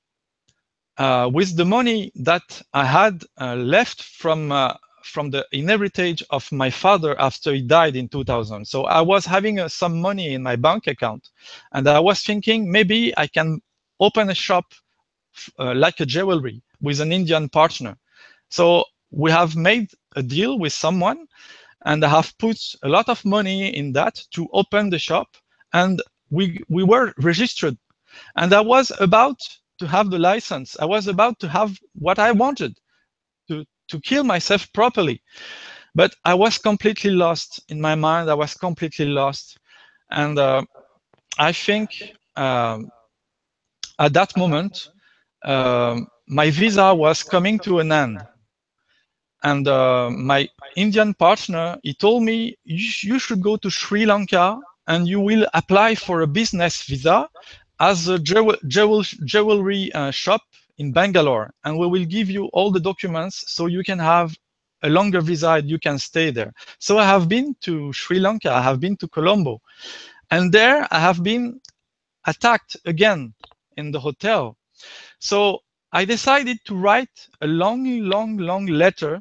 with the money that I had left from the inheritance of my father after he died in 2000. So I was having some money in my bank account, and I was thinking maybe I can open a shop like a jewelry with an Indian partner. So we have made a deal with someone, and I have put a lot of money in that to open the shop, and we were registered. And I was about to have the license. I was about to have what I wanted, to kill myself properly. But I was completely lost in my mind. I was completely lost. And I think at that moment, my visa was coming to an end. And my Indian partner, he told me, you should go to Sri Lanka and you will apply for a business visa, as a jewelry shop in Bangalore, and we will give you all the documents so you can have a longer visa and you can stay there. So I have been to Sri Lanka, I have been to Colombo, and there I have been attacked again in the hotel. So I decided to write a long letter,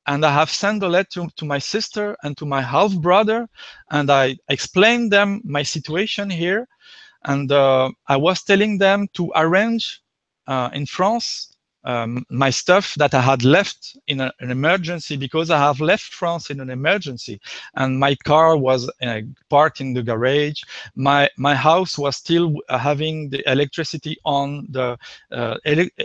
and I have sent the letter to my sister and to my half brother, and I explained them my situation here. And I was telling them to arrange in France my stuff that I had left in an emergency, because I have left France in an emergency, and my car was parked in the garage. My house was still having the electricity on.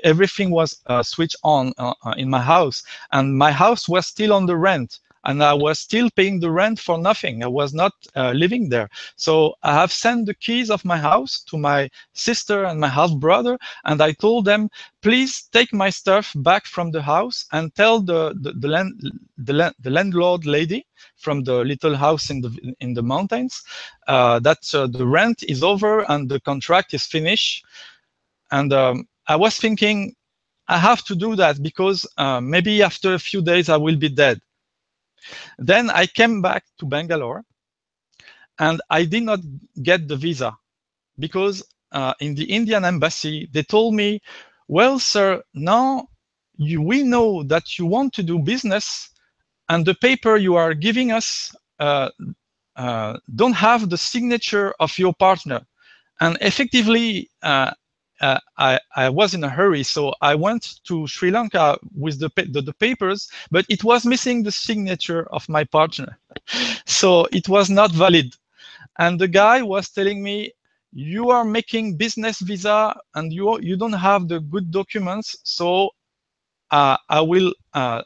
Everything was switched on in my house, and my house was still on the rent. And I was still paying the rent for nothing. I was not living there. So I have sent the keys of my house to my sister and my half brother, and I told them, please take my stuff back from the house and tell the landlord lady from the little house in the mountains that the rent is over and the contract is finished. And I was thinking, I have to do that because maybe after a few days I will be dead. Then I came back to Bangalore, and I did not get the visa because in the Indian embassy, they told me, well, sir, now we know that you want to do business, and the paper you are giving us don't have the signature of your partner. And effectively, I was in a hurry, so I went to Sri Lanka with the papers, but it was missing the signature of my partner. So it was not valid. And the guy was telling me, you are making business visa and you don't have the good documents, so I will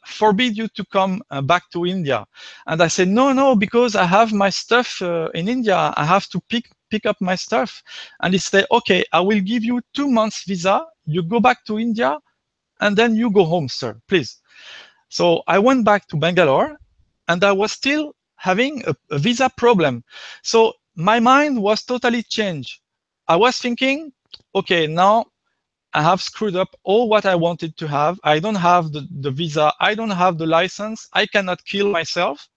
forbid you to come back to India. And I said, no, because I have my stuff in India. I have to pick up my stuff. And he said, okay, I will give you 2 months visa. You go back to India, and then you go home, sir, please. So I went back to Bangalore, and I was still having a visa problem. So my mind was totally changed. I was thinking, okay, now I have screwed up all what I wanted to have. I don't have the visa. I don't have the license. I cannot kill myself.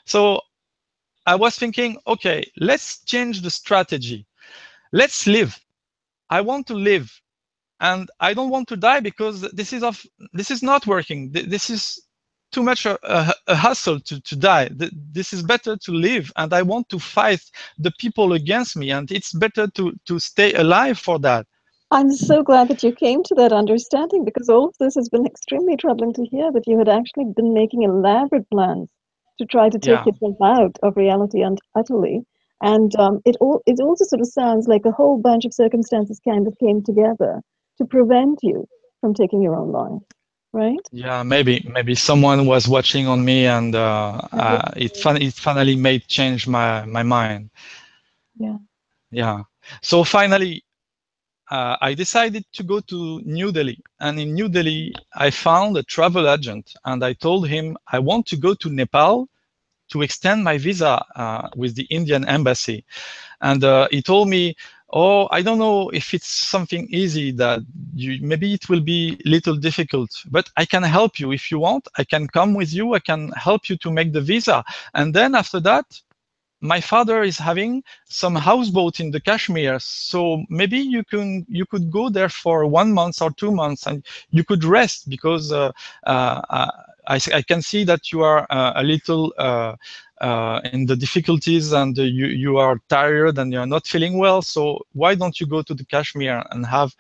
So I was thinking, okay, let's change the strategy. Let's live. I want to live, and I don't want to die because this is not working. This is too much a hustle to die. This is better to live, and I want to fight the people against me, and it's better to stay alive for that. I'm so glad that you came to that understanding, because all of this has been extremely troubling to hear, that you had actually been making elaborate plans to try to take yourself out of reality and utterly. And it also sort of sounds like a whole bunch of circumstances kind of came together to prevent you from taking your own life, right? Yeah, maybe someone was watching on me, and it finally made change my mind. Yeah. Yeah. So finally, I decided to go to New Delhi, and in New Delhi, I found a travel agent, and I told him I want to go to Nepal to extend my visa with the Indian embassy. And he told me, oh, I don't know if it's something easy, that maybe it will be a little difficult, but I can help you if you want. I can come with you. I can help you to make the visa. And then after that, my father is having some houseboat in the Kashmir, so maybe you could go there for 1 month or 2 months, and you could rest, because I can see that you are a little in the difficulties, and you are tired and you are not feeling well. So why don't you go to the Kashmir and have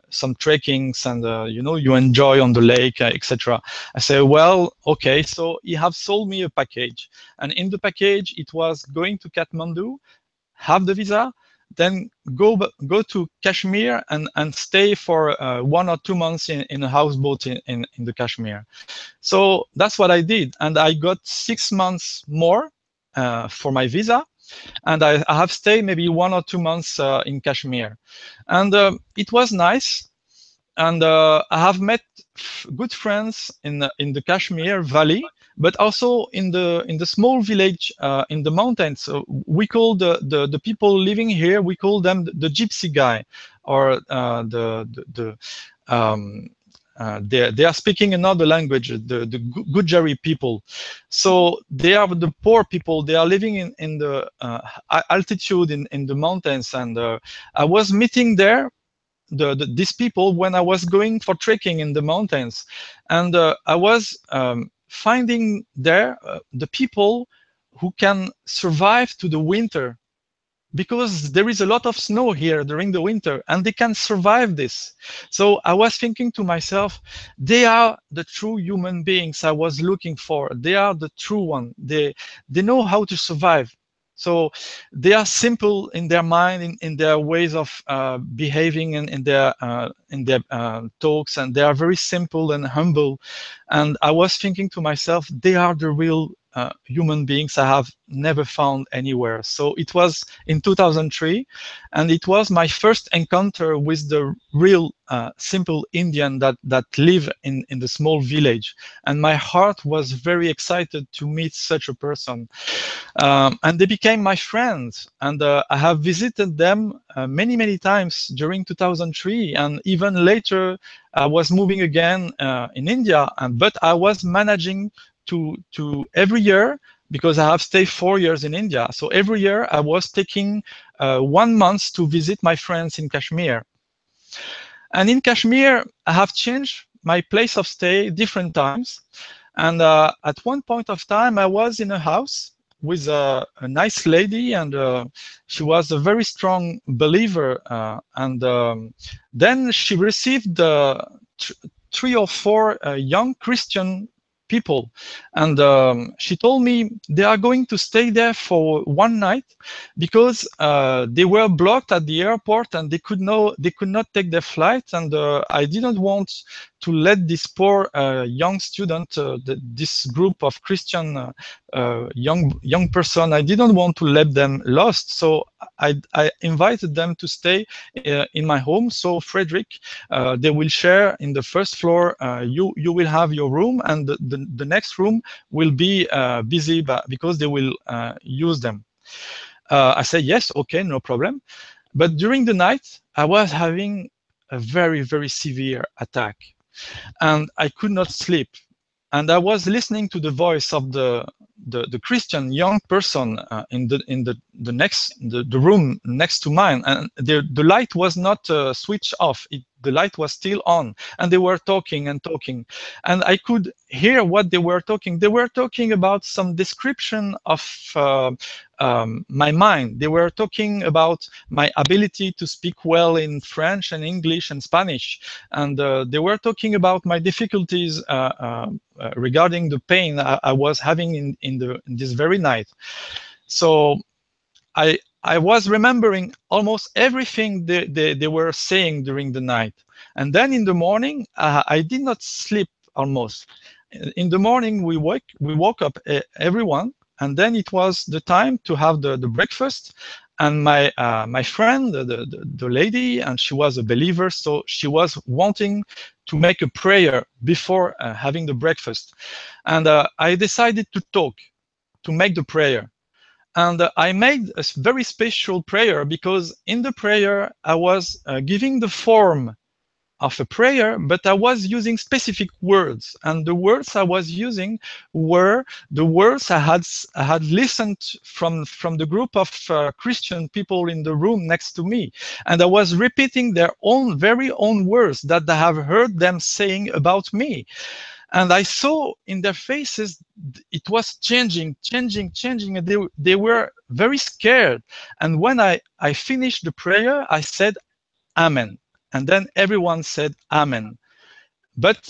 some trekkings, and you enjoy on the lake, etc. I say, well, okay. So he have sold me a package, and in the package it was going to Kathmandu, have the visa, then go to Kashmir and stay for 1 or 2 months in a houseboat in the Kashmir. So that's what I did, and I got 6 months more for my visa, and I have stayed maybe 1 or 2 months in Kashmir, and it was nice. And I have met good friends in the Kashmir Valley, but also in the small village in the mountains. So we call the people living here, we call them the gypsy guy, or they are speaking another language, the Gujari people. So they are the poor people. They are living in the altitude in the mountains, and I was meeting there these people when I was going for trekking in the mountains, and I was finding there the people who can survive to the winter, because there is a lot of snow here during the winter, and they can survive this. So I was thinking to myself, they are the true human beings I was looking for. They are the true one. They know how to survive. So they are simple in their mind, in their ways of behaving, and in their talks, and they are very simple and humble. And I was thinking to myself, they are the real human beings I have never found anywhere. So it was in 2003, and it was my first encounter with the real simple Indian that live in the small village. And my heart was very excited to meet such a person. And they became my friends. And I have visited them many times during 2003. And even later, I was moving again in India, but I was managing to every year, because I have stayed 4 years in India. So every year I was taking 1 month to visit my friends in Kashmir. And in Kashmir, I have changed my place of stay different times. And at one point of time, I was in a house with a nice lady, and she was a very strong believer. Then she received 3 or 4 young Christian people, and she told me they are going to stay there for 1 night, because they were blocked at the airport, and they could not take their flight. And I didn't want to let this poor young student, this group of Christian young person, I didn't want to let them lost. So I invited them to stay in my home. So Frederick, they will share in the first floor. You will have your room, and the next room will be busy, because they will use them. I said, yes, okay, no problem. But during the night, I was having a very severe attack, and I could not sleep. And I was listening to the voice of the Christian young person in the room next to mine, and the light was not switched off. The light was still on, and they were talking and talking, and I could hear what they were talking. They were talking about some description of my mind. They were talking about my ability to speak well in French and English and Spanish, and they were talking about my difficulties regarding the pain I was having in this very night. So I was remembering almost everything they were saying during the night. And then in the morning, I did not sleep almost. In the morning, we woke up, everyone, and then it was the time to have the breakfast. And my friend, the lady, and she was a believer, so she was wanting to make a prayer before having the breakfast. And I decided to make the prayer. And I made a very special prayer, because in the prayer, I was giving the form of a prayer, but I was using specific words. And the words I was using were the words I had listened from the group of Christian people in the room next to me. And I was repeating their very own words that I have heard them saying about me. And I saw in their faces, it was changing. And they were very scared. And when I finished the prayer, I said, Amen. And then everyone said, Amen. But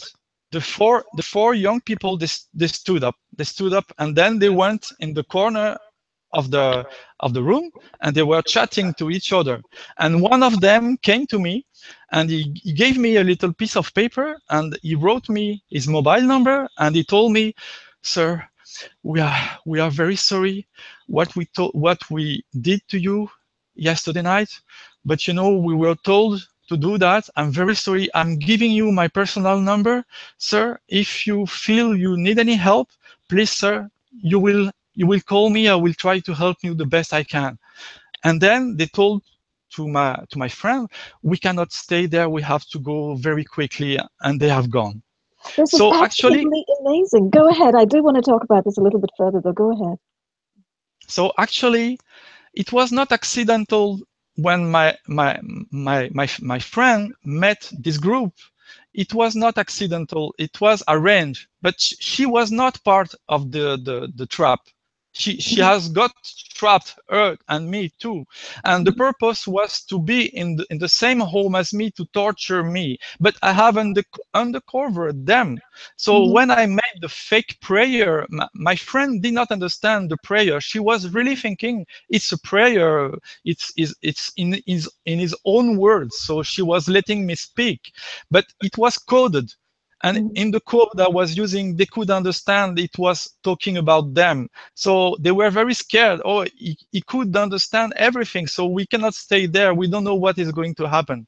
the four young people, they stood up. They stood up, and then they went in the corner of the room, and they were chatting to each other. And one of them came to me, and he gave me a little piece of paper, and he wrote me his mobile number, and he told me, sir, we are very sorry what we did to you yesterday night, but we were told to do that. I'm very sorry. I'm giving you my personal number, sir. If you feel you need any help, please, sir, you will call me. I will try to help you the best I can. And then they told to my friend, we cannot stay there. We have to go very quickly, and they have gone. This is So actually, absolutely amazing. Go ahead. I do want to talk about this a little bit further, though. Go ahead. so actually, it was not accidental when my friend met this group. It was not accidental. It was arranged, but she was not part of the trap. She has got trapped, her and me too, and the purpose was to be in the same home as me, to torture me, but I have undercovered them. So when I made the fake prayer, my friend did not understand the prayer. She was really thinking it's a prayer, it's in his own words, so she was letting me speak, but it was coded. And in the code I was using, they could understand it was talking about them. So they were very scared. Oh, he could understand everything. So we cannot stay there. We don't know what is going to happen.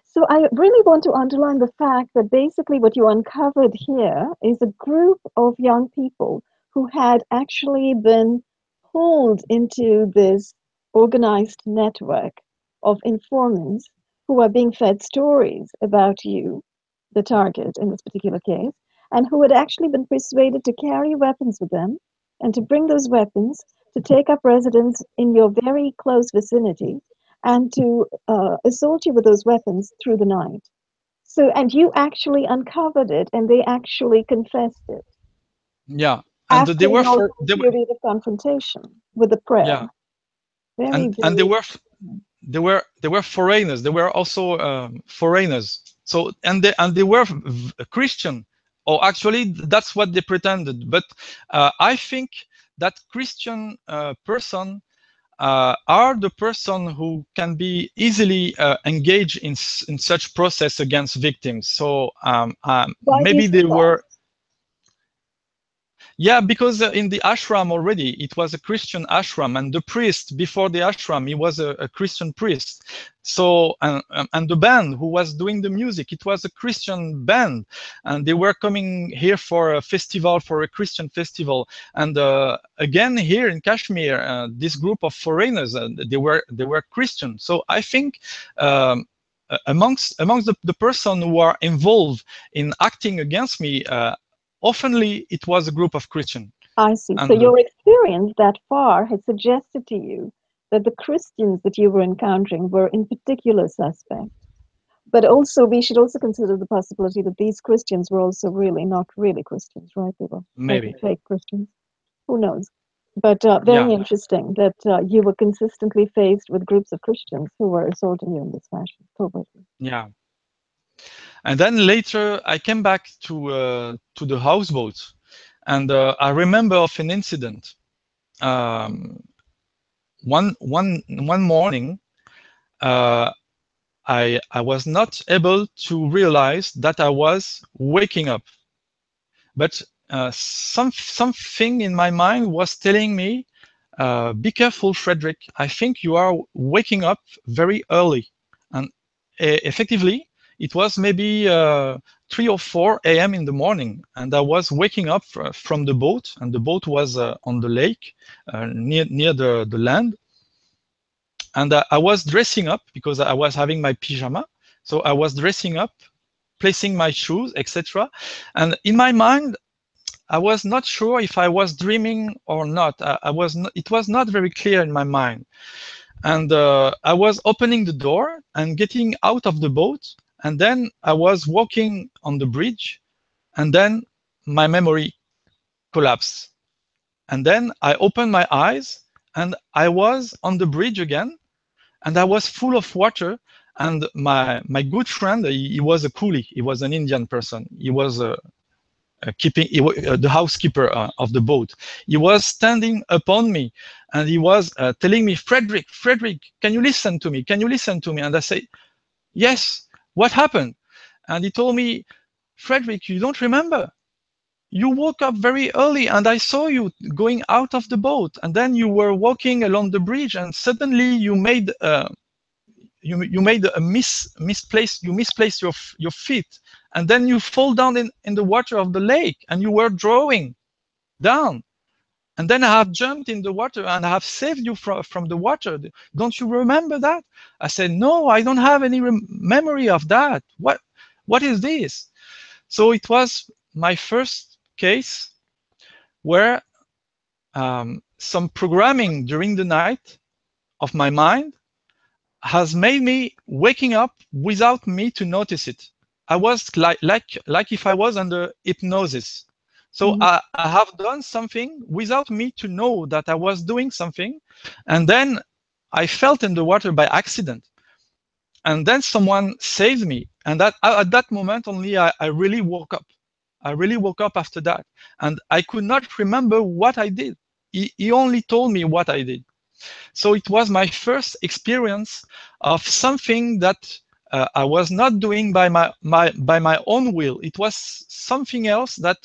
So I really want to underline the fact that basically what you uncovered here is a group of young people who had actually been pulled into this organized network of informants who are being fed stories about you, the target in this particular case, and who had actually been persuaded to carry weapons with them and to bring those weapons to take up residence in your very close vicinity and to assault you with those weapons through the night. So, and you actually uncovered it and they actually confessed it. Yeah. And After they were your they were, period of confrontation with the prayer. yeah. Very, And very. they were foreigners. They were also foreigners. So and they were Christian, or actually that's what they pretended. But I think that Christian person are the person who can be easily engaged in such process against victims. So Why do you maybe say they that? were. Yeah, because in the ashram already, it was a Christian ashram, and the priest before the ashram, he was a Christian priest. So, and the band who was doing the music, it was a Christian band, and they were coming here for a festival, for a Christian festival. And again, here in Kashmir, this group of foreigners, they were Christian. So I think. Amongst the person who are involved in acting against me, oftenly it was a group of Christians. I see. So your experience that far had suggested to you that the Christians that you were encountering were in particular suspect. But also, we should also consider the possibility that these Christians were also really not really Christians, right? They were maybe fake Christians. Who knows? But yeah, very interesting that you were consistently faced with groups of Christians who were assaulting you in this fashion. Totally. yeah. And then later I came back to the houseboat, and I remember of an incident. One morning, I was not able to realize that I was waking up, but something in my mind was telling me, "Be careful, Frederick. I think you are waking up very early." And effectively, it was maybe 3 or 4 a.m. in the morning, and I was waking up from the boat, and the boat was on the lake near the land. And I was dressing up because I was having my pyjama. So I was dressing up, placing my shoes, etc. And in my mind, I was not sure if I was dreaming or not. It was not very clear in my mind. And I was opening the door and getting out of the boat. And then I was walking on the bridge. And then my memory collapsed. And then I opened my eyes and I was on the bridge again. And I was full of water. And my good friend, he was a coolie. He was an Indian person. He was the housekeeper of the boat. He was standing upon me, and he was telling me, Frederick, can you listen to me? Can you listen to me? And I say, yes. What happened? And he told me, Frederick, you don't remember? You woke up very early and I saw you going out of the boat, and then you were walking along the bridge, and suddenly you made you made a misplaced your feet, and then you fall down in the water of the lake, and you were drawing. down. And then I have jumped in the water and I have saved you from the water. Don't you remember that? I said, no, I don't have any memory of that. What is this? So it was my first case where some programming during the night of my mind has made me waking up without me to notice it. I was like if I was under hypnosis. So I have done something without me to know that I was doing something. And then I felt in the water by accident. And then someone saved me. And that at that moment only, I really woke up. I really woke up after that. And I could not remember what I did. He only told me what I did. So it was my first experience of something that I was not doing by my own will. It was something else that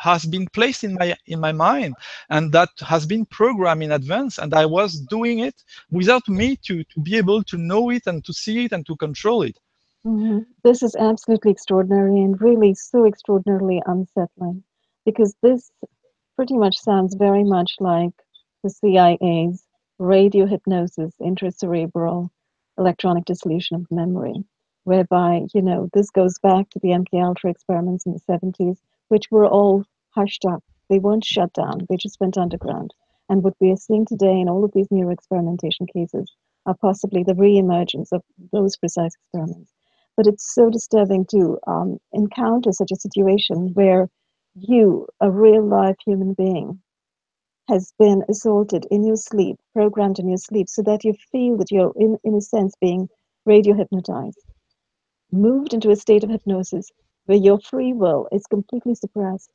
has been placed in my mind and that has been programmed in advance, and I was doing it without me to be able to know it and to see it and to control it. This is absolutely extraordinary and really so extraordinarily unsettling, because this pretty much sounds very much like the CIA's radio hypnosis, intracerebral electronic dissolution of memory, whereby, this goes back to the MKUltra experiments in the 70s, which were all hushed up. They weren't shut down, they just went underground. And what we are seeing today in all of these neuroexperimentation cases are possibly the re-emergence of those precise experiments. But it's so disturbing to encounter such a situation where you, a real life human being, has been assaulted in your sleep, programmed in your sleep, so that you feel that you're, in a sense, being radio hypnotized, moved into a state of hypnosis where your free will is completely suppressed.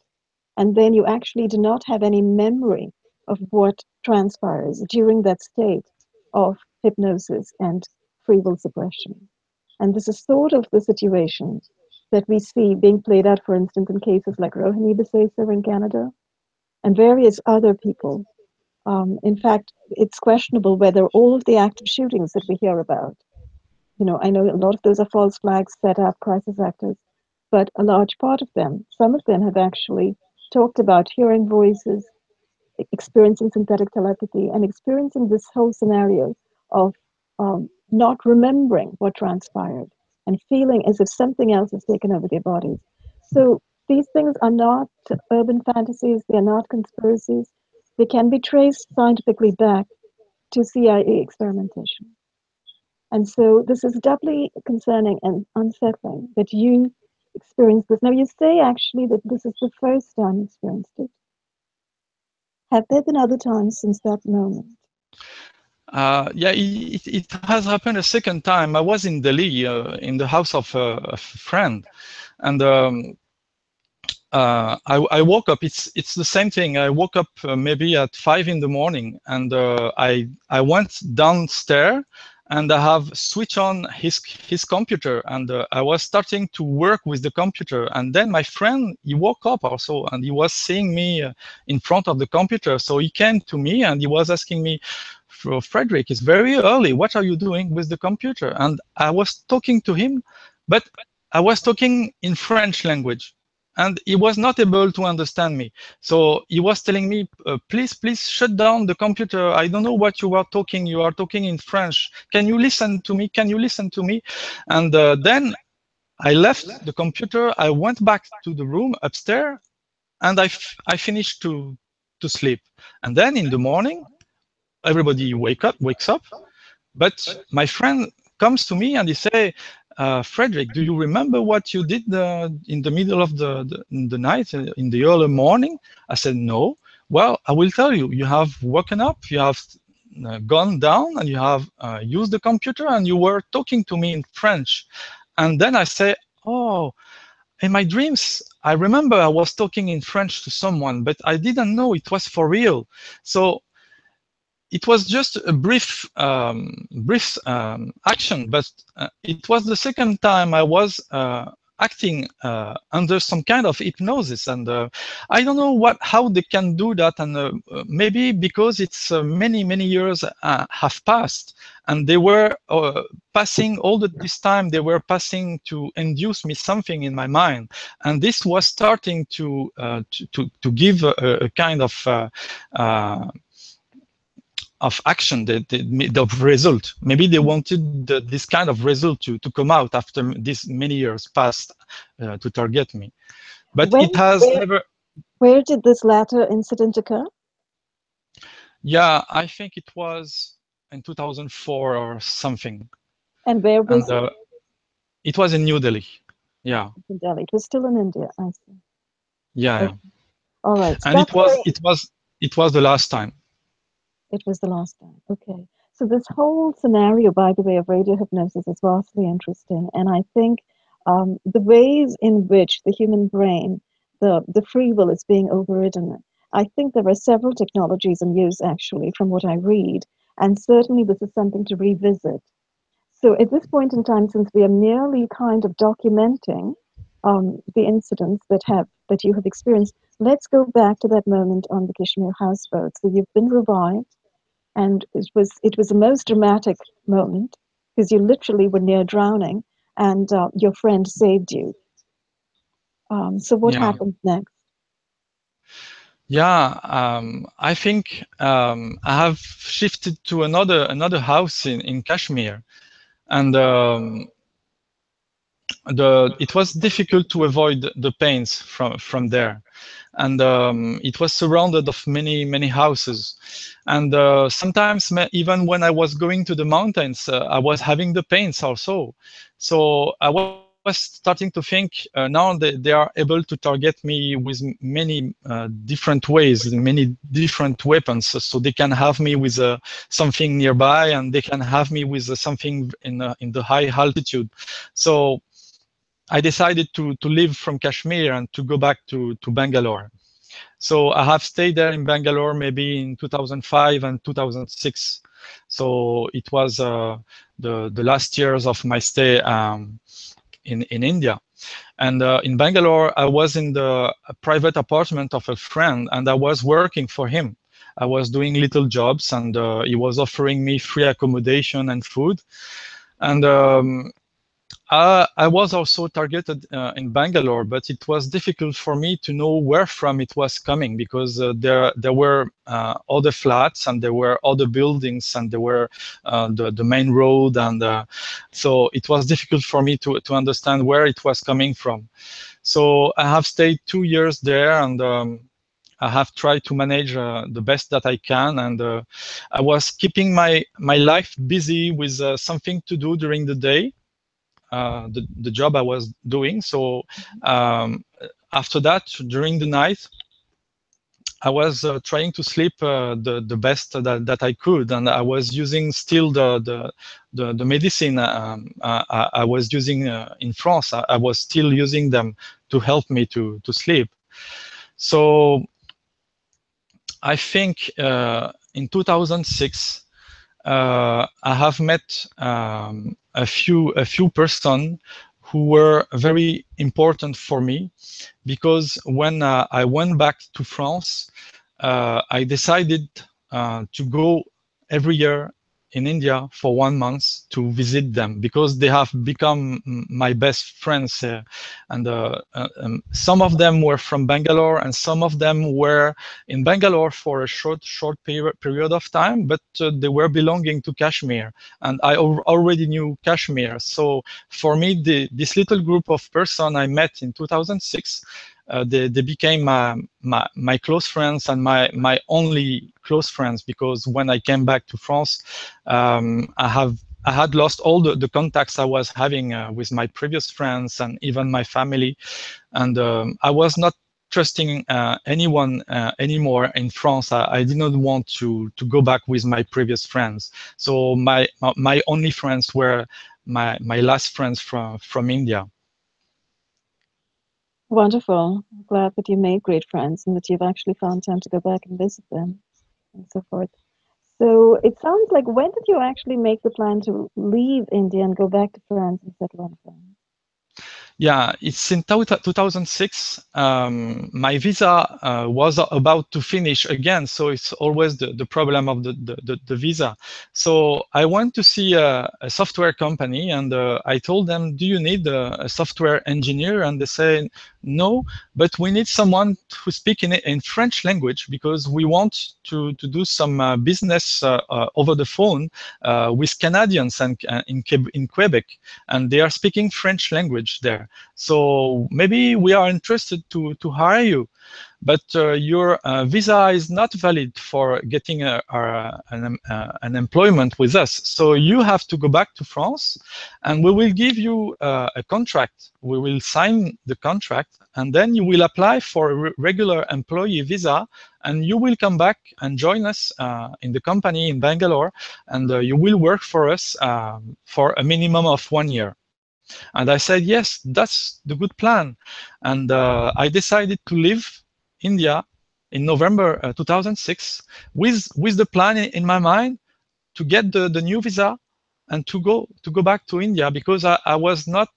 And then you actually do not have any memory of what transpires during that state of hypnosis and free will suppression. And this is sort of the situation that we see being played out, for instance, in cases like Rohini Basaser in Canada and various other people. In fact, it's questionable whether all of the active shootings that we hear about, I know a lot of those are false flags set up, crisis actors, but a large part of them, some of them have actually talked about hearing voices, experiencing synthetic telepathy, and experiencing this whole scenario of not remembering what transpired and feeling as if something else has taken over their bodies. So these things are not urban fantasies, they're not conspiracies. They can be traced scientifically back to CIA experimentation. And so this is doubly concerning and unsettling that you experienced this. Now, you say actually that this is the first time you experienced it. Have there been other times since that moment? Yeah, it has happened a second time. I was in Delhi, in the house of a friend, and I woke up. It's the same thing. I woke up maybe at 5 in the morning, and I went downstairs, and I have switched on his computer, and I was starting to work with the computer. And then my friend, he woke up also, and he was seeing me in front of the computer. So he came to me and he was asking me, Frederick, it's very early. What are you doing with the computer? And I was talking to him, but I was talking in French language, and he was not able to understand me. So he was telling me, please shut down the computer. I don't know what you are talking. You are talking in French. Can you listen to me? Can you listen to me? And then I left the computer. I went back to the room upstairs, and I finished to sleep. And then in the morning, everybody wakes up, but my friend comes to me and he say, Frederick, do you remember what you did in the middle of the night, in the early morning? I said, no. Well, I will tell you. You have woken up, you have gone down, and you have used the computer, and you were talking to me in French. And then I say, oh, in my dreams, I remember I was talking in French to someone, but I didn't know it was for real. So it was just a brief action, but it was the second time I was acting under some kind of hypnosis, and I don't know how they can do that, and maybe because it's many years have passed, and they were passing all this time, they were passing to induce me something in my mind, and this was starting to give a kind of action, the result. Maybe they wanted this kind of result to come out after this many years passed to target me. But When, it has where, never. where did this latter incident occur? Yeah, I think it was in 2004 or something. And where And was it? it was in New Delhi. Yeah. In Delhi. It was still in India, I see. Yeah, yeah. Okay. All right. So And that's very, it was the last time. it was the last time. Okay. So this whole scenario, by the way, of radio hypnosis is vastly interesting. And I think the ways in which the human brain, the free will is being overridden, I think there are several technologies in use actually from what I read. And certainly this is something to revisit. So at this point in time, since we are merely kind of documenting the incidents that you have experienced, let's go back to that moment on the Kashmir houseboat. So you've been revived, and it was a most dramatic moment because you literally were near drowning, and your friend saved you. So what Yeah. happened next? Yeah, I think I have shifted to another house in Kashmir, and it was difficult to avoid the pains from there, and it was surrounded of many houses, and sometimes even when I was going to the mountains, I was having the pains also. So I was starting to think now they are able to target me with many different ways, many different weapons, so they can have me with something nearby, and they can have me with something in the high altitude. So I decided to leave from Kashmir and to go back to Bangalore. So I have stayed there in Bangalore maybe in 2005 and 2006. So it was the last years of my stay in India. And in Bangalore, I was in the private apartment of a friend, and I was working for him. I was doing little jobs, and he was offering me free accommodation and food. And I was also targeted in Bangalore, but it was difficult for me to know where from it was coming, because there were other flats, and there were other buildings, and there were the main road, and so it was difficult for me to understand where it was coming from. So I have stayed 2 years there, and I have tried to manage the best that I can, and I was keeping my life busy with something to do during the day, the job I was doing. So after that, during the night, I was trying to sleep the best that I could, and I was using still the medicine I was using in France. I was still using them to help me to sleep. So I think in 2006 I have met a few person who were very important for me, because when I went back to France, I decided to go every year in India for 1 month to visit them, because they have become my best friends. And some of them were from Bangalore, and some of them were in Bangalore for a short period of time, but they were belonging to Kashmir, and I already knew Kashmir. So for me, this little group of person I met in 2006, they became my close friends, and my only close friends, because when I came back to France, I had lost all the contacts I was having with my previous friends and even my family, and I was not trusting anyone anymore in France. I did not want to go back with my previous friends. So my only friends were my last friends from India. Wonderful. Glad that you made great friends and that you've actually found time to go back and visit them and so forth. So it sounds like, when did you actually make the plan to leave India and go back to France and settle in France? Yeah, it's in 2006. My visa was about to finish again, so it's always the problem of the visa. So I went to see a software company, and I told them, "Do you need a software engineer?" And they say, "No, but we need someone who speak in French language because we want to do some business over the phone with Canadians and in Quebec, and they are speaking French language there. So maybe we are interested to hire you, but your visa is not valid for getting an employment with us. So you have to go back to France, and we will give you a contract. We will sign the contract, and then you will apply for a regular employee visa, and you will come back and join us in the company in Bangalore, and you will work for us for a minimum of 1 year." And I said, yes, that's the good plan. And I decided to leave India in November 2006 with the plan in my mind to get the new visa and to go back to India, because I was not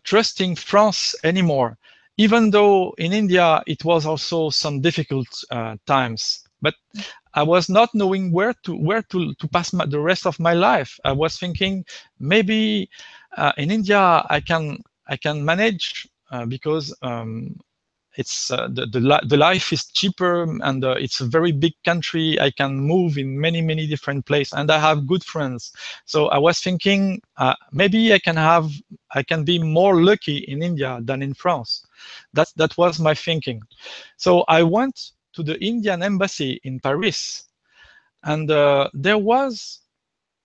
trusting France anymore, even though in India it was also some difficult times. But I was not knowing where to pass the rest of my life. I was thinking maybe in India I can manage because it's the life is cheaper, and it's a very big country. I can move in many different places, and I have good friends. So I was thinking maybe I can be more lucky in India than in France. That was my thinking. So I went to the Indian embassy in Paris, and there was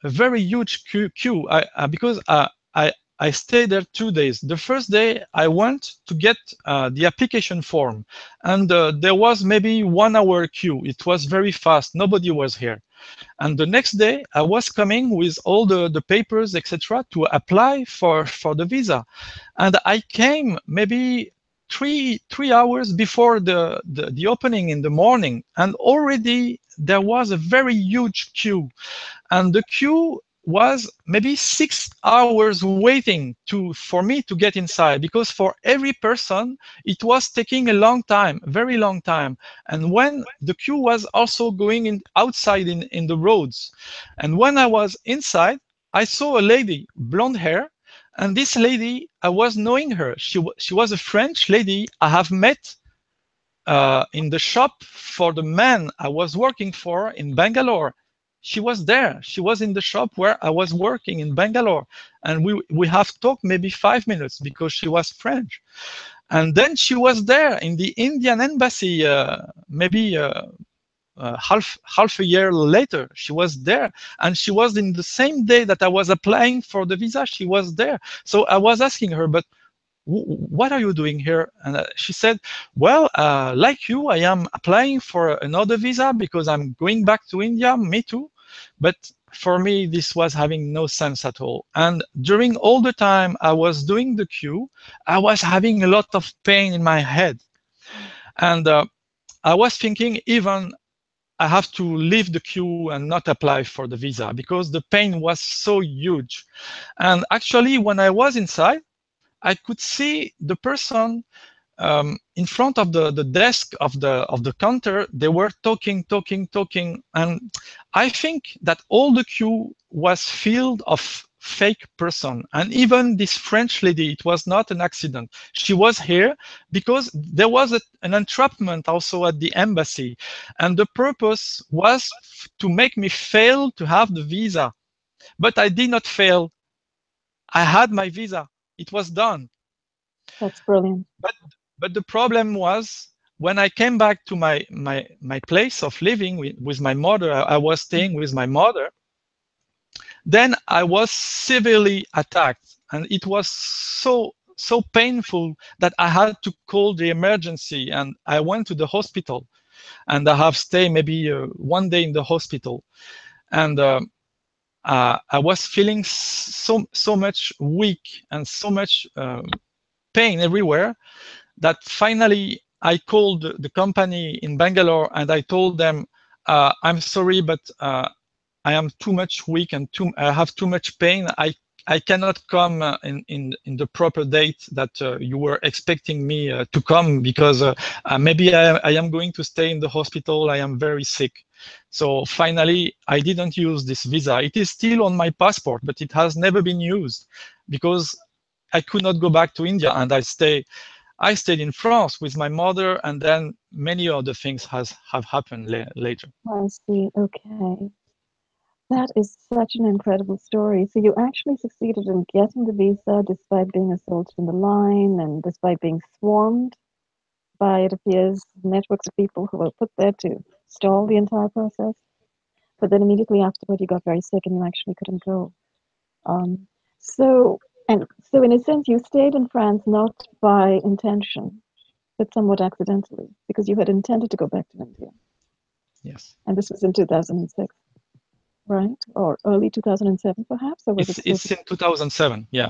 a very huge queue because I stayed there 2 days. The first day I went to get the application form, and there was maybe 1 hour queue. It was very fast. Nobody was here. And the next day I was coming with all the papers, etc., to apply for the visa. And I came maybe three hours before the opening in the morning, and already there was a very huge queue. And the queue was maybe 6 hours waiting for me to get inside, because for every person it was taking a long time, very long time. And when the queue was also going outside in the roads, and when I was inside, I saw a lady, blonde hair, and this lady, I was knowing her. She was a French lady I have met in the shop for the man I was working for in Bangalore. She was there. She was in the shop where I was working in Bangalore. And we have talked maybe 5 minutes because she was French. And then she was there in the Indian embassy, maybe half a year later. She was there, and she was in the same day that I was applying for the visa. She was there. So I was asking her, but what are you doing here? And she said, well, like you, I am applying for another visa because I'm going back to India. Me too. But for me, this was having no sense at all. And during all the time I was doing the queue, I was having a lot of pain in my head. And I was thinking, even I have to leave the queue and not apply for the visa because the pain was so huge. And actually, when I was inside, I could see the person in front of the desk of the counter. They were talking, and I think that all the queue was filled of fake person. And even this French lady, it was not an accident. She was here because there was an entrapment also at the embassy, and the purpose was to make me fail to have the visa. But I did not fail. I had my visa. It was done. That's brilliant. But the problem was, when I came back to my place of living with my mother, I was staying with my mother, then I was severely attacked. And it was so painful that I had to call the emergency, and I went to the hospital, and I have stayed maybe 1 day in the hospital. And I was feeling so much weak and so much pain everywhere, that finally I called the company in Bangalore, and I told them, I'm sorry, but I am too much weak and I have too much pain. I I cannot come in the proper date that you were expecting me to come, because maybe I am going to stay in the hospital. I am very sick. So finally, I didn't use this visa. It is still on my passport, but it has never been used because I could not go back to India, and I stayed in France with my mother, and then many other things have happened later. I see. Okay. That is such an incredible story. So you actually succeeded in getting the visa despite being assaulted in the line and despite being swarmed by, it appears, networks of people who were put there to stall the entire process. But then immediately afterward, you got very sick and you actually couldn't go. Um, so, so in a sense, you stayed in France not by intention, but somewhat accidentally, because you had intended to go back to India. Yes. And this was in 2006, right? Or early 2007, perhaps? Or was it still? It's in 2007. Yeah.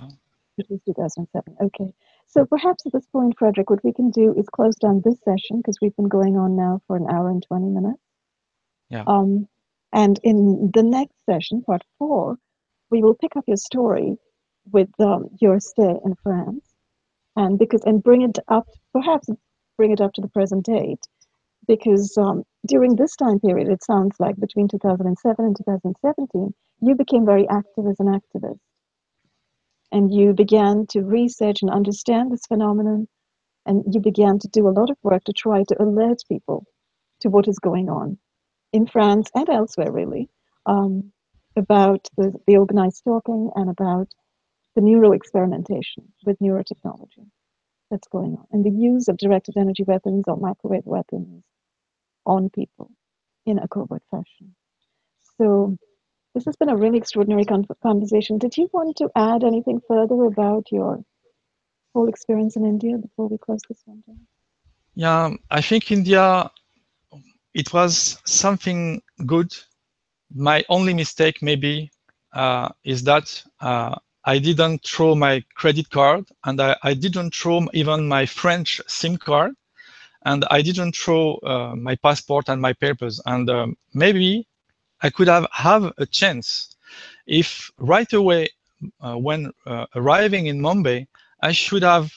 It was 2007. Okay. So perhaps at this point, Frederick, what we can do is close down this session because we've been going on now for an hour and 20 minutes. Yeah. And in the next session, part 4, we will pick up your story with your stay in France, and bring it up, perhaps bring it up to the present date, because during this time period, it sounds like between 2007 and 2017, you became very active as an activist, and you began to research and understand this phenomenon, and you began to do a lot of work to try to alert people to what is going on in France and elsewhere, really, about the organized stalking and about the neuroexperimentation with neurotechnology that's going on, and the use of directed energy weapons or microwave weapons on people in a covert fashion. So this has been a really extraordinary conversation. Did you want to add anything further about your whole experience in India before we close this one down? Yeah, I think India, it was something good. My only mistake maybe is that I didn't throw my credit card, and I didn't throw even my French SIM card, and I didn't throw my passport and my papers. And maybe I could have a chance if right away when arriving in Mumbai, I should have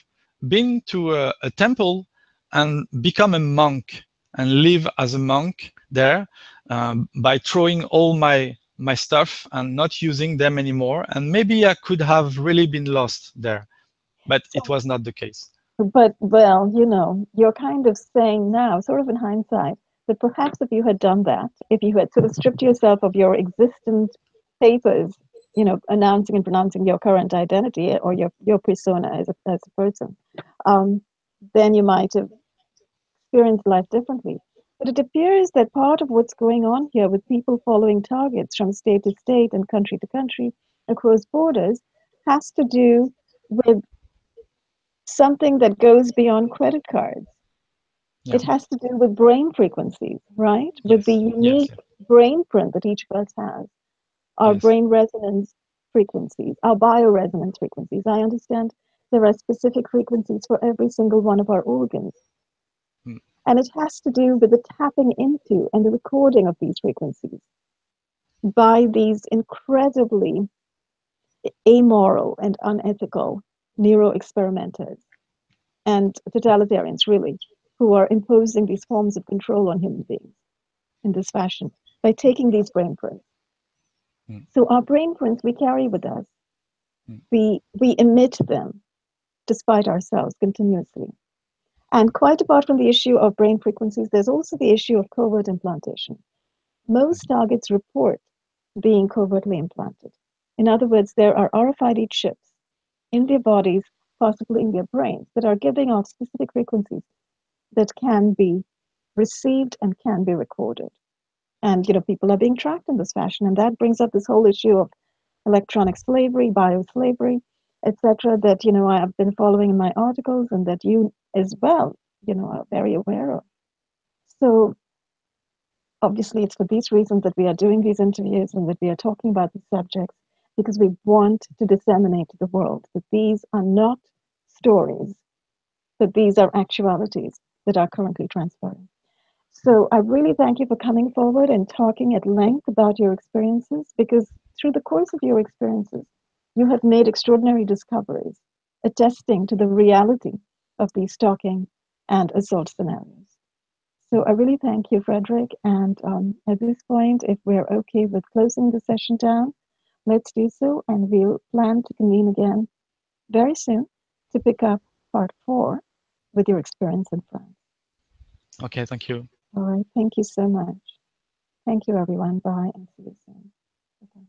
been to a temple and become a monk and live as a monk there, by throwing all my stuff and not using them anymore. And maybe I could have really been lost there, but it was not the case. But, well, you're kind of saying now, sort of in hindsight, that perhaps if you had done that, if you had sort of stripped yourself of your existent papers, announcing and pronouncing your current identity or your persona as a person, then you might have experienced life differently. But it appears that part of what's going on here with people following targets from state to state and country to country across borders has to do with something that goes beyond credit cards. Yeah. It has to do with brain frequencies, right? With the Yes. Yes. unique brain print that each of us has, our Yes. brain resonance frequencies, our bioresonance frequencies. I understand there are specific frequencies for every single one of our organs. Mm. And it has to do with the tapping into and the recording of these frequencies by these incredibly amoral and unethical neuroexperimenters and totalitarians, really, who are imposing these forms of control on human beings in this fashion by taking these brain prints. Mm. So our brain prints we carry with us. Mm. We emit them despite ourselves continuously. And quite apart from the issue of brain frequencies, there's also the issue of covert implantation. Most targets report being covertly implanted. In other words, there are RFID chips in their bodies, possibly in their brains, that are giving off specific frequencies that can be received and can be recorded. And people are being tracked in this fashion, and that brings up this whole issue of electronic slavery, bioslavery, etc. That I have been following in my articles, and that you as well, are very aware of. So obviously, it's for these reasons that we are doing these interviews and that we are talking about these subjects, because we want to disseminate to the world that these are not stories, that these are actualities that are currently transpiring. So I really thank you for coming forward and talking at length about your experiences, because through the course of your experiences, You have made extraordinary discoveries, attesting to the reality of these stalking and assault scenarios. So I really thank you, Frederick. And at this point, if we're okay with closing the session down, let's do so. And we'll plan to convene again very soon to pick up part 4 with your experience in France. Okay, thank you. All right. Thank you so much. Thank you, everyone. Bye, and see you soon. Bye.